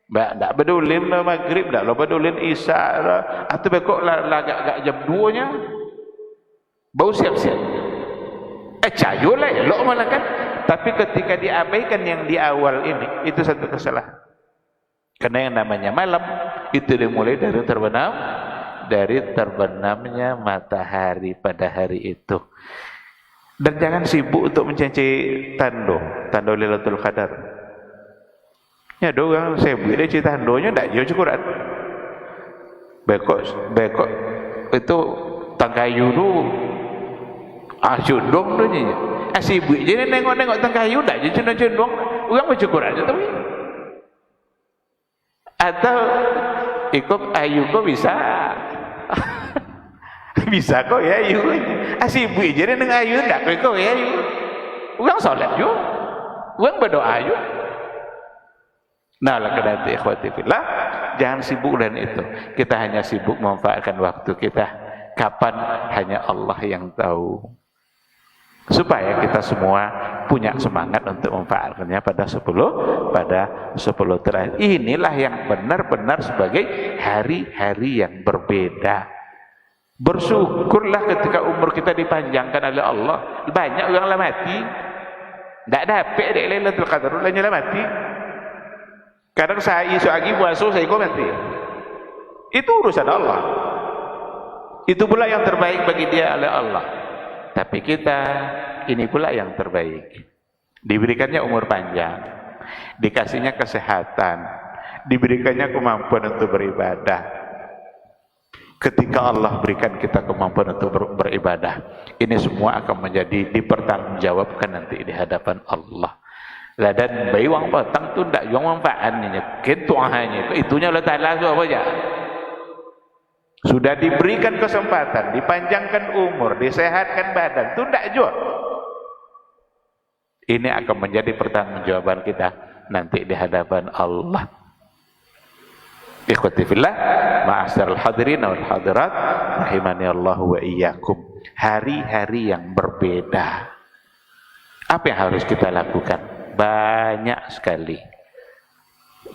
Tak pedulin maghrib, tak pedulin isya, atau bekok agak jam 2 nya baru siap-siap. Cayo lah elok malah kan. Tapi ketika diabaikan yang di awal ini, itu satu kesalahan. Karena yang namanya malam itu dimulai dari terbenamnya matahari pada hari itu. Dan jangan sibuk untuk mencaci tanda Lailatul Qadar. Ya doang saya beri cerita handonya ndak jauh cukuran. Bekok itu tangkayu tu. Cundong tu nya. Sibuk je nengok tangkayu ndak je cundong. Orang bercukuran je tapi. Atau ikut ayu kok bisa. Bisa kok ya ayu. Sibuk je neng ayu ndak kok ya ayu. Orang solat je. Orang berdoa je. Nah, karena itu ikhwati fillah, jangan sibuk dengan itu. Kita hanya sibuk memanfaatkan waktu kita. Kapan hanya Allah yang tahu. Supaya kita semua punya semangat untuk memanfaatkannya pada 10 terakhir. Inilah yang benar-benar sebagai hari-hari yang berbeda. Bersyukurlah ketika umur kita dipanjangkan oleh Allah. Banyak orang lah mati. Tak dapat dek Lailatul Qadar, lainnya lah mati. Kadang saya isu lagi puasa saya mati. Itu urusan Allah. Itu pula yang terbaik bagi dia oleh Allah. Tapi kita ini pula yang terbaik. Diberikannya umur panjang, dikasihnya kesehatan, diberikannya kemampuan untuk beribadah. ketika Allah berikan kita kemampuan untuk beribadah, ini semua akan menjadi dipertanggungjawabkan nanti di hadapan Allah. Lah dan bayi wang petang tu ndak yang manfaatnya, ketuahannya itunya Allah Taala tu apa aja. Sudah diberikan kesempatan, dipanjangkan umur, disehatkan badan, tu ndak jual. Ini akan menjadi pertanggungjawaban kita nanti di hadapan Allah. Ikhwati fillah, ma'asyiral hadirin wal hadirat, rahimani Allah wa iyyakum. Hari-hari yang berbeda. Apa yang harus kita lakukan? Banyak sekali.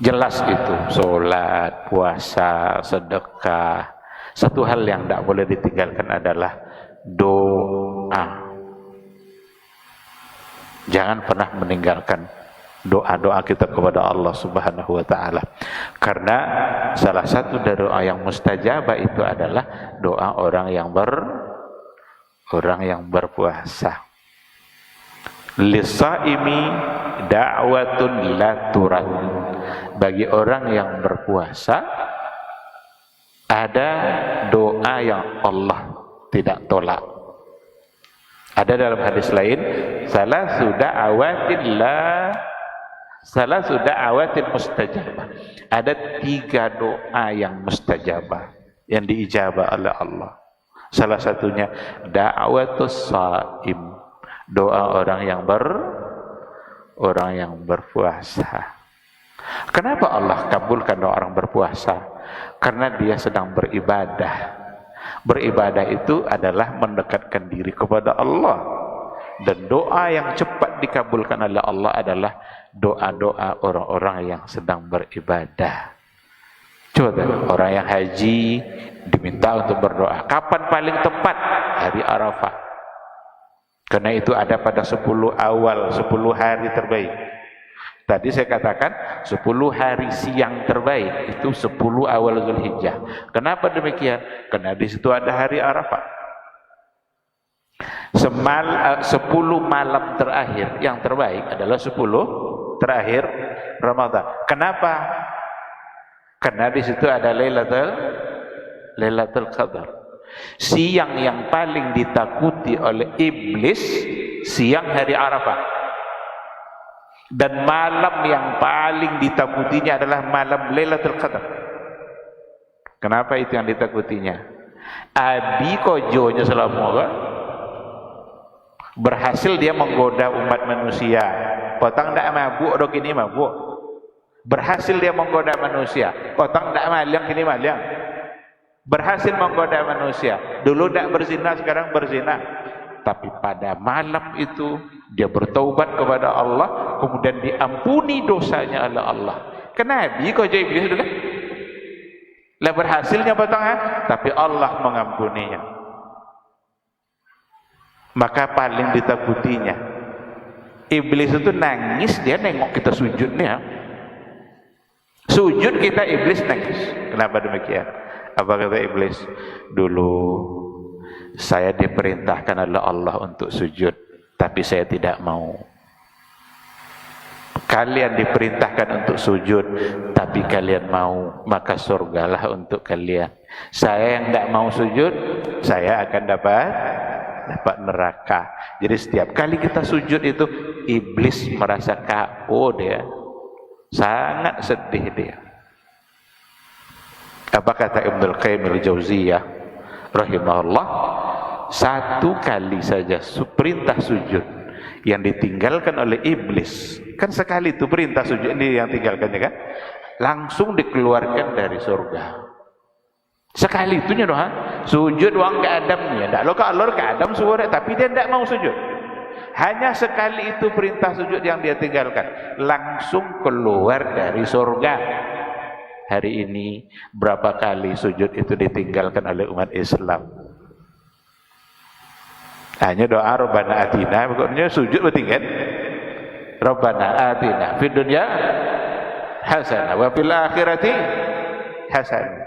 Jelas itu, sholat, puasa, sedekah. Satu hal yang tidak boleh ditinggalkan adalah doa. Jangan pernah meninggalkan doa-doa kita kepada Allah Subhanahu wa taala. Karena salah satu dari doa yang mustajabah itu adalah doa orang yang berpuasa. Lisaimi da'watun la turad. Bagi orang yang berpuasa ada doa yang Allah tidak tolak. Ada dalam hadis lain, salasu da'awatin mustajabah. Ada 3 doa yang mustajabah, yang diijabah oleh Allah. Salah satunya da'watus shaim, doa orang yang berpuasa. Kenapa Allah kabulkan doa orang berpuasa? Karena dia sedang beribadah. Beribadah itu adalah mendekatkan diri kepada Allah. Dan doa yang cepat dikabulkan oleh Allah adalah doa-doa orang-orang yang sedang beribadah. Coba orang yang haji diminta untuk berdoa. Kapan paling tepat? Hari Arafah. Karena itu ada pada 10 awal, 10 hari terbaik. Tadi saya katakan 10 hari siang terbaik itu 10 awal Zulhijjah. Kenapa demikian? Karena di situ ada hari Arafah. 10 malam terakhir yang terbaik adalah 10 terakhir Ramadan. Kenapa? Karena di situ ada Lailatul Qadar. Siang yang paling ditakuti oleh iblis siang hari Arafah. Dan malam yang paling ditakutinya adalah malam Lailatul Qadar. Kenapa itu yang ditakutinya? Abi kojonya selama berhasil dia menggoda umat manusia. Potong ndak mabuk, dok ini mabuk. Berhasil dia menggoda manusia. Potong ndak malang, kini malang. Berhasil menggoda manusia. Dulu ndak berzina, sekarang berzina. Tapi pada malam itu dia bertaubat kepada Allah, kemudian diampuni dosanya oleh Allah. Kenapa? Kau jadi iblis dulu kan? Lah berhasilnya potong, tapi Allah mengampuninya. Maka paling ditakutinya iblis itu nangis, dia nengok kita sujud nih. Sujud kita, iblis nangis. Kenapa demikian? Apa kata iblis? Dulu saya diperintahkan oleh Allah untuk sujud, tapi saya tidak mau. Kalian diperintahkan untuk sujud, tapi kalian mau, maka surgalah untuk kalian. Saya yang tidak mau sujud, saya akan dapat neraka. Jadi setiap kali kita sujud itu, iblis merasa KO dia. Sangat sedih dia. Apa kata Ibnul Qayyim al-Jauziyah rahimahullah? 1 kali saja perintah sujud yang ditinggalkan oleh iblis, kan sekali itu perintah sujud ini yang tinggalkannya kan, langsung dikeluarkan dari surga. Sekali itunya doa sujud wang ke Adam nih, ndak lo ke Allah ke Adam suara, tapi dia ndak mau sujud. Hanya sekali itu perintah sujud yang dia tinggalkan, langsung keluar dari surga. Hari ini berapa kali sujud itu ditinggalkan oleh umat Islam? Hanya doa Rabbana atina, pokoknya sujud bertingkat. Rabbana atina fid dunya hasanah wa fil akhirati hasanah.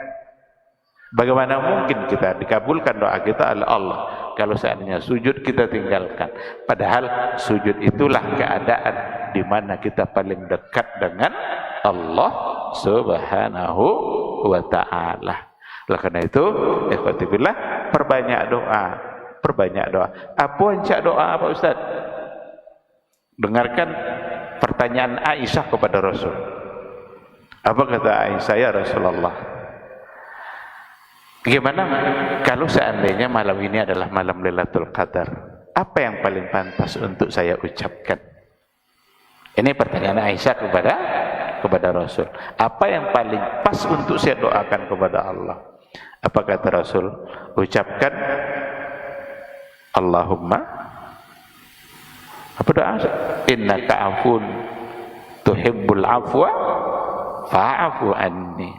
Bagaimana mungkin kita dikabulkan doa kita oleh Allah kalau seandainya sujud kita tinggalkan? Padahal sujud itulah keadaan di mana kita paling dekat dengan Allah Subhanahu wa ta'ala. Oleh karena itu, ikhwati fillah, perbanyak doa, perbanyak doa. Apa encak doa Pak Ustaz? Dengarkan pertanyaan Aisyah kepada Rasul. Apa kata Aisyah, ya Rasulullah? Gimana kalau seandainya malam ini adalah malam Lailatul Qadar? Apa yang paling pantas untuk saya ucapkan? Ini pertanyaan Aisyah kepada Rasul. Apa yang paling pas untuk saya doakan kepada Allah? Apa kata Rasul? Ucapkan Allahumma, apa doa? Innaka afun tuhibbul afwa fa'afu anni.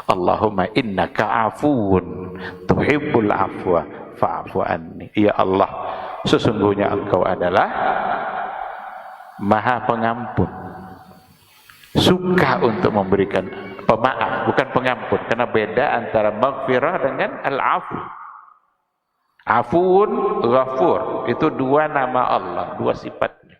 Allahumma innaka afun tuhibbul afwa fa'afu anni. Ya Allah, sesungguhnya Engkau adalah Maha Pengampun, suka untuk memberikan pemaaf, bukan pengampun, karena beda antara maghfirah dengan al-afu. Afuun, ghafur, itu dua nama Allah, dua sifatnya.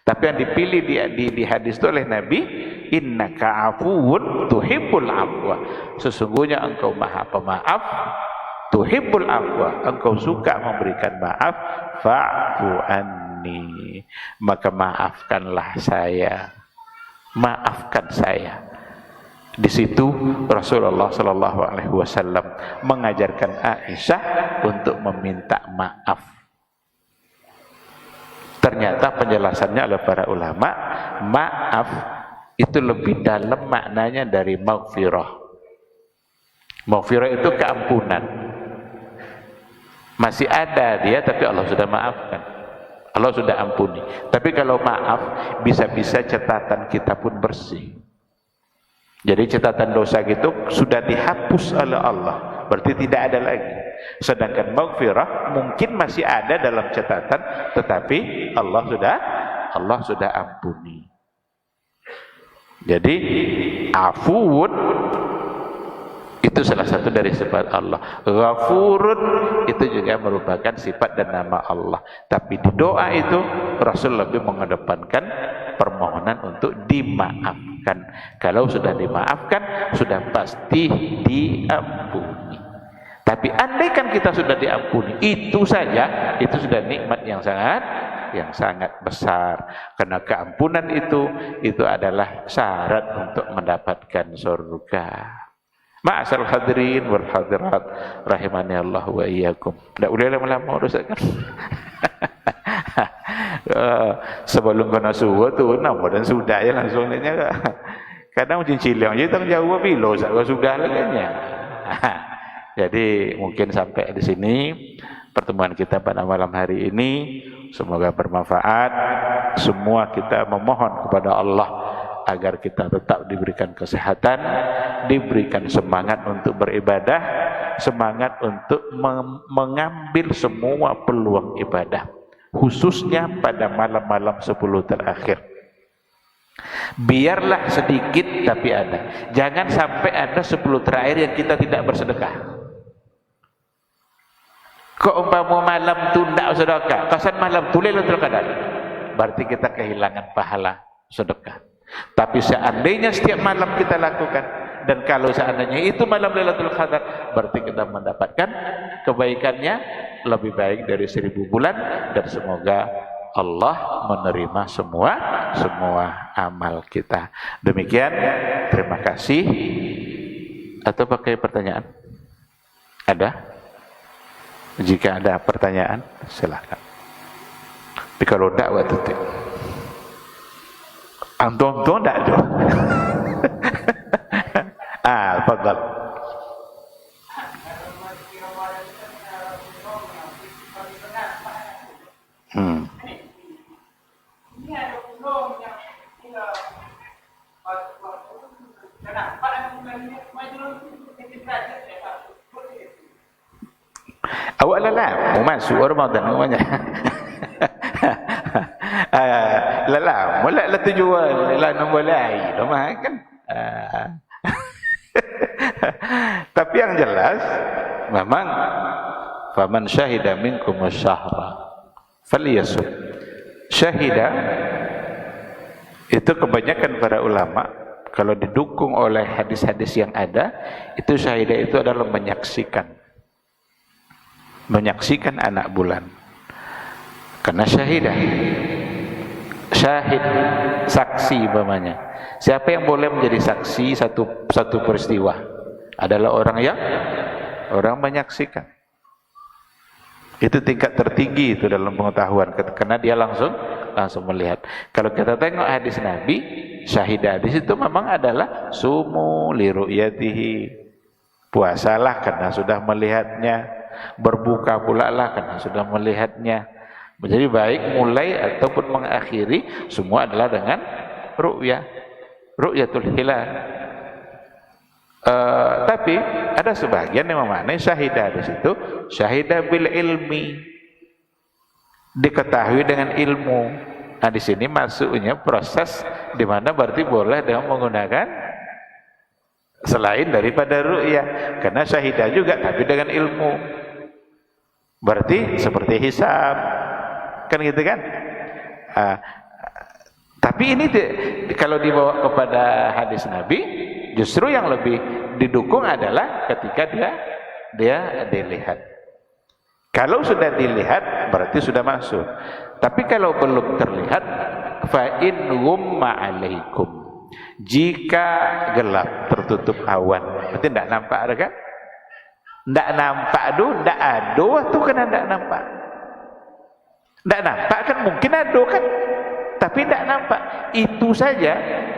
Tapi yang dipilih di hadis itu oleh Nabi, innaka afuun tuhibbul afwa, sesungguhnya Engkau Maha Pemaaf, tuhibbul afwa, Engkau suka memberikan maaf, fa'fu anni, maka maafkanlah saya, maafkan saya. Di situ Rasulullah Shallallahu Alaihi Wasallam mengajarkan Aisyah untuk meminta maaf. Ternyata penjelasannya oleh para ulama, maaf itu lebih dalam maknanya dari maghfirah. Maghfirah itu keampunan. Masih ada dia, tapi Allah sudah maafkan, Allah sudah ampuni. Tapi kalau maaf, bisa-bisa catatan kita pun bersih. Jadi catatan dosa gitu sudah dihapus oleh Allah, berarti tidak ada lagi. Sedangkan maghfirah mungkin masih ada dalam catatan, tetapi Allah sudah ampuni. Jadi afuun itu salah satu dari sifat Allah. Ghafurun itu juga merupakan sifat dan nama Allah. Tapi di doa itu Rasul lebih mengedepankan permohonan untuk dimaafkan. Kalau sudah dimaafkan, sudah pasti diampuni. Tapi andaikan kita sudah diampuni, itu saja, itu sudah nikmat yang sangat besar. Karena keampunan itu adalah syarat untuk mendapatkan surga. Ma'asal hadirin wal hadirat rahimani Allah wa iyyakum. Tidak boleh lama-lama Ustaz kan? Sebelum kena suruh tu nama dan sudah je langsung ni kan. Kadang macam cilang je tang jawab bila Ustaz sudah lagi. Jadi mungkin sampai di sini pertemuan kita pada malam hari ini, semoga bermanfaat. Semua kita memohon kepada Allah agar kita tetap diberikan kesehatan, diberikan semangat untuk beribadah, semangat untuk mengambil semua peluang ibadah, khususnya pada malam-malam 10 terakhir. Biarlah sedikit tapi ada. Jangan sampai ada 10 terakhir yang kita tidak bersedekah. Kok umpama malam tu tidak bersedekah, kasan malam tu Lailatul Qadar, berarti kita kehilangan pahala sedekah. Tapi seandainya setiap malam kita lakukan, dan kalau seandainya itu malam Lailatul Qadar, berarti kita mendapatkan kebaikannya lebih baik dari 1000 bulan. Dan semoga Allah menerima semua amal kita. Demikian, terima kasih. Atau pakai pertanyaan? Ada? Jika ada pertanyaan, silakan. Tapi kalau tidak, waktu itu antum tak ada. Fadal. Awak lelah, mau masuk Ramadan namanya. Lelah, mulai lah tujuan, lah nombor lain, kan. Tapi yang jelas, memang faman syahida minkum asyhara falyasum. Syahida itu kebanyakan para ulama kalau didukung oleh hadis-hadis yang ada, itu syahidah itu adalah menyaksikan anak bulan. Karena syahidah, syahid, saksi umpamanya. Siapa yang boleh menjadi saksi satu peristiwa? Adalah orang menyaksikan. Itu tingkat tertinggi itu dalam pengetahuan, karena dia langsung melihat. Kalau kita tengok hadis Nabi, syahidah hadis itu memang adalah sumu li ru'yatihi. Puasalah karena sudah melihatnya, berbuka pula lah karena sudah melihatnya. Jadi baik mulai ataupun mengakhiri semua adalah dengan ru'yatul hilal. Tapi ada sebagian yang memaknai syahidah di situ syahidah bil ilmi, diketahui dengan ilmu. Nah di sini masuknya proses di mana berarti boleh dengan menggunakan selain daripada ru'yah, karena syahidah juga tapi dengan ilmu. Berarti seperti hisab, kan gitu kan? Tapi ini kalau dibawa kepada hadis Nabi, justru yang lebih didukung adalah ketika dia dilihat. Kalau sudah dilihat berarti sudah masuk. Tapi kalau belum terlihat, fa in ghumma alaikum, jika gelap tertutup awan, berarti tidak nampak kan? Tidak nampak tidak ada atau kena tidak nampak. Tidak nampak kan mungkin ada kan, tapi tidak nampak. Itu saja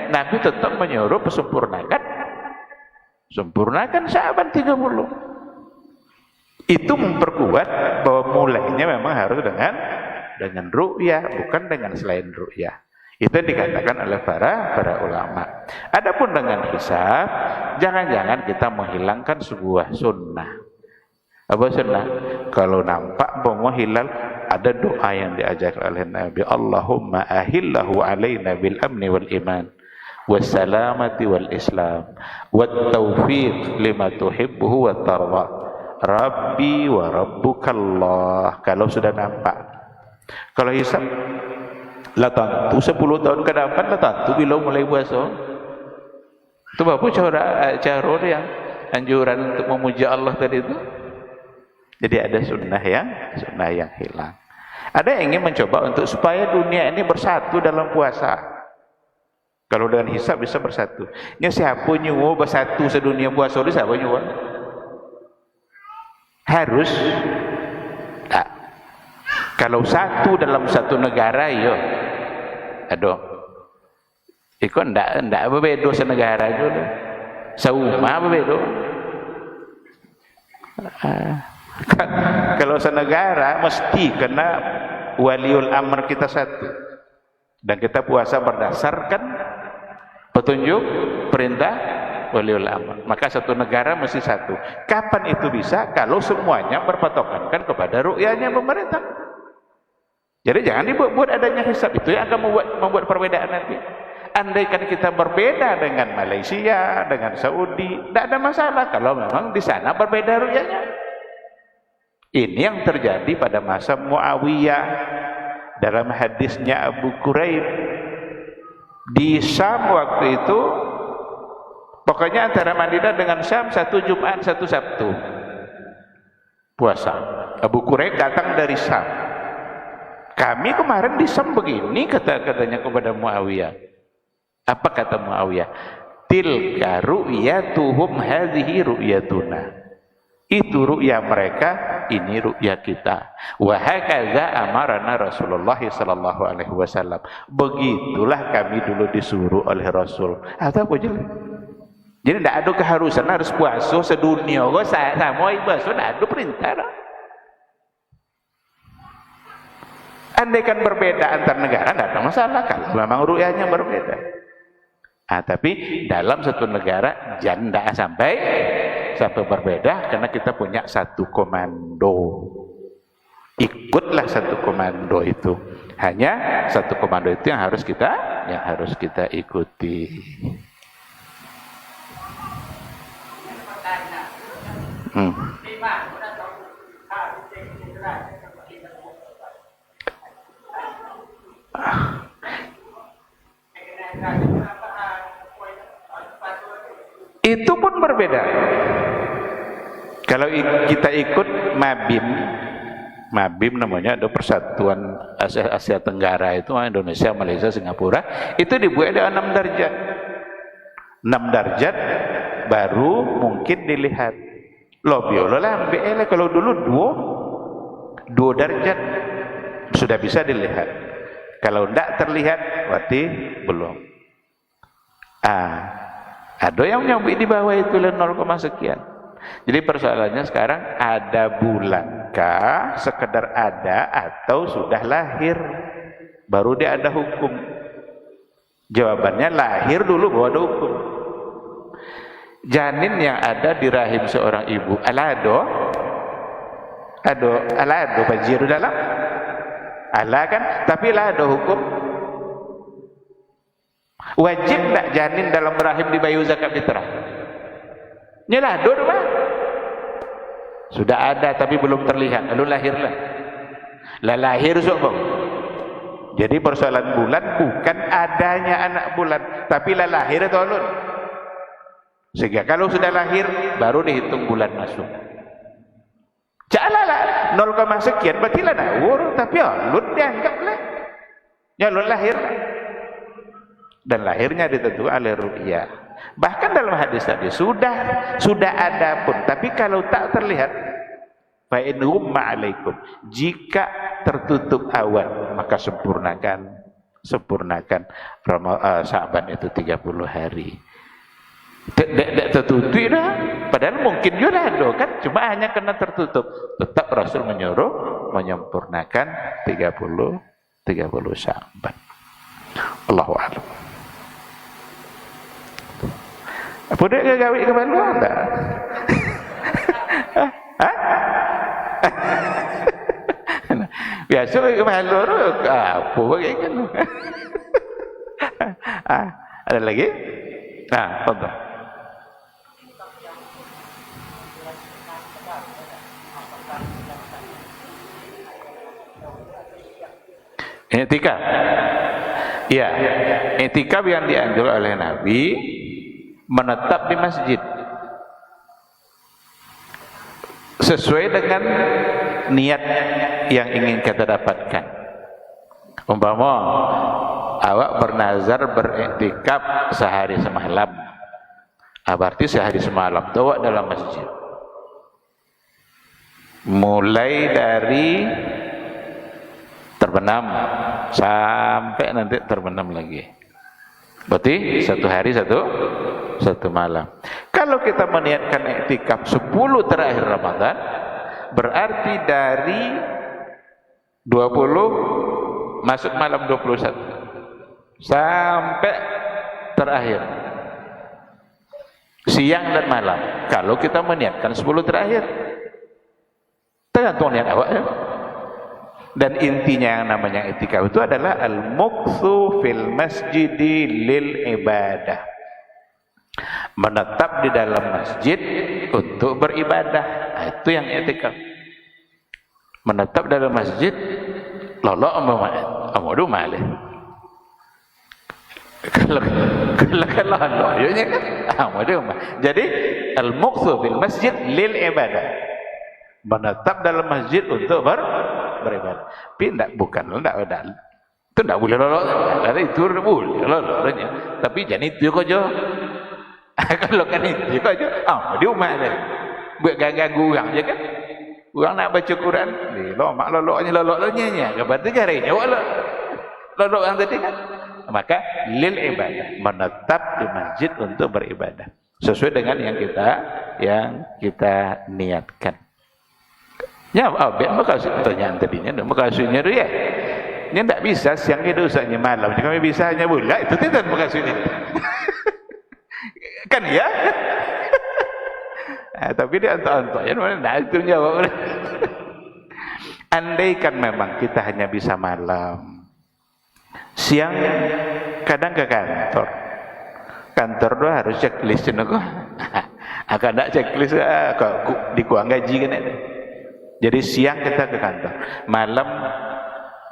Nabi tetap menyuruh sempurnakan Sya'ban 30. Itu memperkuat bahwa mulainya memang harus dengan ru'yah, bukan dengan selain ru'yah. Itu dikatakan oleh para ulama. Adapun dengan hisab, jangan-jangan kita menghilangkan sebuah sunnah. Apa sunnah? Kalau nampak bahwa hilal, ada doa yang diajarkan oleh Nabi, Allahumma ahillahu alaina bil amni wal iman wassalamati wal islam wat taufiq lima tuhibbuhu wa tarda Rabbi wa rabbukallah. Kalau sudah nampak. Kalau hisab lah tentu 10 tahun ke depan lah tentu bila mulai puasa. Itu apa cara yang anjuran untuk memuji Allah tadi itu. Jadi ada sunnah yang hilang. Ada yang ingin mencoba untuk supaya dunia ini bersatu dalam puasa. Kalau dengan hisab bisa bersatu. Ini siapa nyuruh bersatu sedunia puasa ini, siapa nyuruh? Harus. Nah, kalau satu dalam satu negara, yo, aduh, ikut ndak berbeda senegara juga, seumah berbeda. Kalau senegara mesti kena waliul amr kita satu, dan kita puasa berdasarkan petunjuk perintah waliul amr. Maka satu negara mesti satu. Kapan itu bisa? Kalau semuanya berpatokan kepada ru'yahnya pemerintah. Jadi jangan dibuat adanya hisab, itu yang akan membuat perbedaan nanti. Andaikan kita berbeda dengan Malaysia, dengan Saudi, tidak ada masalah kalau memang di sana berbeda ru'yahnya. Ini yang terjadi pada masa Muawiyah. Dalam hadisnya Abu Quraib, di Syam waktu itu, pokoknya antara Madinah dengan Syam satu Jumat, satu Sabtu puasa. Abu Quraib datang dari Syam. Kami kemarin di Syam begini, katanya kepada Muawiyah. Apa kata Muawiyah? Tilka ru'yatuhum hadhihi ru'yatuna. Itu ru'yah mereka, ini ru'yah kita. Wa hakadza amarana Rasulullah sallallahu alaihi wasallam. Begitulah kami dulu disuruh oleh Rasul. Atau apa jelas? Jadi tidak ada keharusan harus puasa sedunia. Sama ibadah tidak ada perintah. Andaikan berbeda antar negara tidak ada masalah kalau memang ru'yahnya berbeda. Tapi dalam satu negara jangan sampai berbeda, karena kita punya satu komando. Ikutlah satu komando itu. Hanya satu komando itu yang harus kita ikuti. Itu pun berbeda. Kalau kita ikut Mabim namanya, ada Persatuan Asia Tenggara itu, Indonesia, Malaysia, Singapura, itu dibuat ada 6 darjat. 6 darjat baru mungkin dilihat. Lobiolo lah ambil kalau dulu 2 darjat sudah bisa dilihat. Kalau tidak terlihat berarti belum. Ada yang nyambi di bawah itu 0, sekian. Jadi persoalannya sekarang ada bulankah, sekedar ada, atau sudah lahir baru dia ada hukum? Jawabannya lahir dulu baru ada hukum. Janin yang ada di rahim seorang ibu alado bajiru dalam ala kan, tapi lah ada hukum. Wajib tak janin dalam rahim dibayar zakat fitrah? Nyalah dur mah. Sudah ada tapi belum terlihat, lalu lahirlah. Lahir sobong. Jadi persoalan bulan bukan adanya anak bulan, tapi lahir atau alun. Sehingga kalau sudah lahir baru dihitung bulan masuk. Jalalah 0, sekian berarti lah nawur, tapi alun dianggaplah. Ya alun lahir. Dan lahirnya ditentukan oleh ru'yah. Bahkan dalam hadis tadi sudah ada pun, tapi kalau tak terlihat, fa in humma alaikum, jika tertutup awan maka sempurnakan Sa'ban itu 30 hari. Tidak tertutup dah, padahal mungkin juga ada kan, cuma hanya kena tertutup. Tetap Rasul menyuruh menyempurnakan 30 Sa'ban. Allahu a'lam. Apa dia gawe ke Bandung tak? Biasa ke Bandung apa bagi kan? Ada lagi? Fadhal. I'tikaf. Iya, i'tikaf yang dianjurkan oleh Nabi menetap di masjid sesuai dengan niat yang ingin kita dapatkan. Umpama awak bernazar beriktikaf sehari semalam, berarti sehari semalam itu awak dalam masjid, mulai dari terbenam sampai nanti terbenam lagi, berarti 1 hari 1 malam. Kalau kita meniatkan iktikaf 10 terakhir Ramadan, berarti dari 20 masuk malam 21 sampai terakhir, siang dan malam. Kalau kita meniatkan 10 terakhir, tergantung niat awak ya. Dan intinya yang namanya iktikaf itu adalah al-muktsu fil masjidi lil ibadah, menetap di dalam masjid untuk beribadah. Itu yang iktikaf. Menetap dalam masjid lolok amadu malih. Kalau loyonya kan amadu. Jadi al-muktsu fil masjid lil ibadah, menetap dalam masjid untuk beribadah. Tapi bukan ada. Itu tidak boleh lolok. Itu boleh loloknya. Tapi jangan itu aja. Kalau kan itu aja, dia umat dia. Buat ganggu orang je kan. Orang nak baca Quran, loloknya. Berarti jarinya lolok yang tadi kan. Maka lil ibadah, menetap di masjid untuk beribadah sesuai dengan yang kita niatkan. Ya, makasih pertanyaan tadinya, makasihnya tu ya. Ini tak bisa siang itu usahanya malam. Jika kami bisa hanya bulan, itu tidak makasihnya. Kan ya? Tapi dia antok-antok ya, mana itu jawab. Andaikan memang kita hanya bisa malam, siang kadang ke kantor tu harus checklist tu. Akan tak checklist di kuang gaji kan ada. Jadi siang kita ke kantor, malam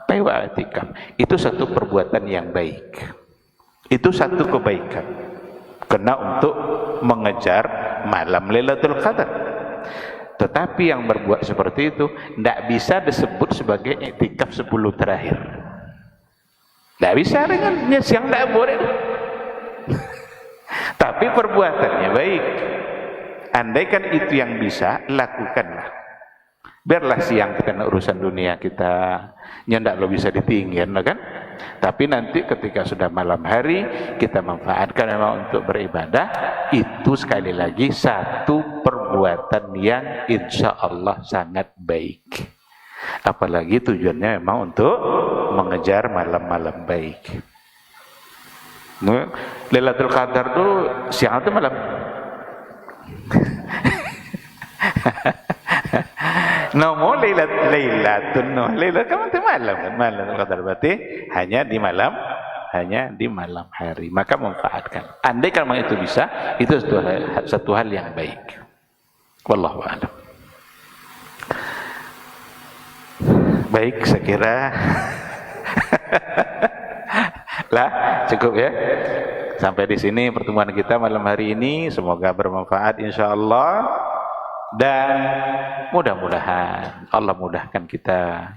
pewa i'tikaf. Itu satu perbuatan yang baik. Itu satu kebaikan. kena untuk mengejar malam Lailatul Qadar. Tetapi yang berbuat seperti itu tidak bisa disebut sebagai iktikaf 10 terakhir. Tidak bisa dengan siang, tidak boleh. Tapi perbuatannya baik. Andaikan itu yang bisa, lakukanlah. Biarlah siang kita nak urusan dunia kita, nyendak lo bisa ditinggiin, kan? Tapi nanti ketika sudah malam hari, kita manfaatkan memang untuk beribadah. Itu sekali lagi satu perbuatan yang insya Allah sangat baik. Apalagi tujuannya memang untuk mengejar malam-malam baik. Lailatul Qadar itu siang atau malam? Nomo Lailatul kamu itu malam kan, malam Qadar berarti hanya di malam hari. Maka manfaatkan. Andai kalau itu bisa, itu satu hal yang baik. Wallahu a'lam. Baik, saya kira lah cukup ya. Sampai di sini pertemuan kita malam hari ini, semoga bermanfaat insyaallah, dan mudah-mudahan Allah mudahkan kita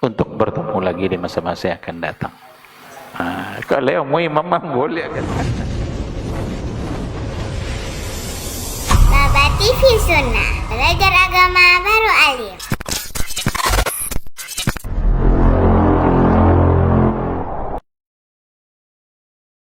untuk bertemu lagi di masa-masa yang akan datang. Kalau mau imam boleh kan. Baba TV Sunnah, belajar agama baru alim.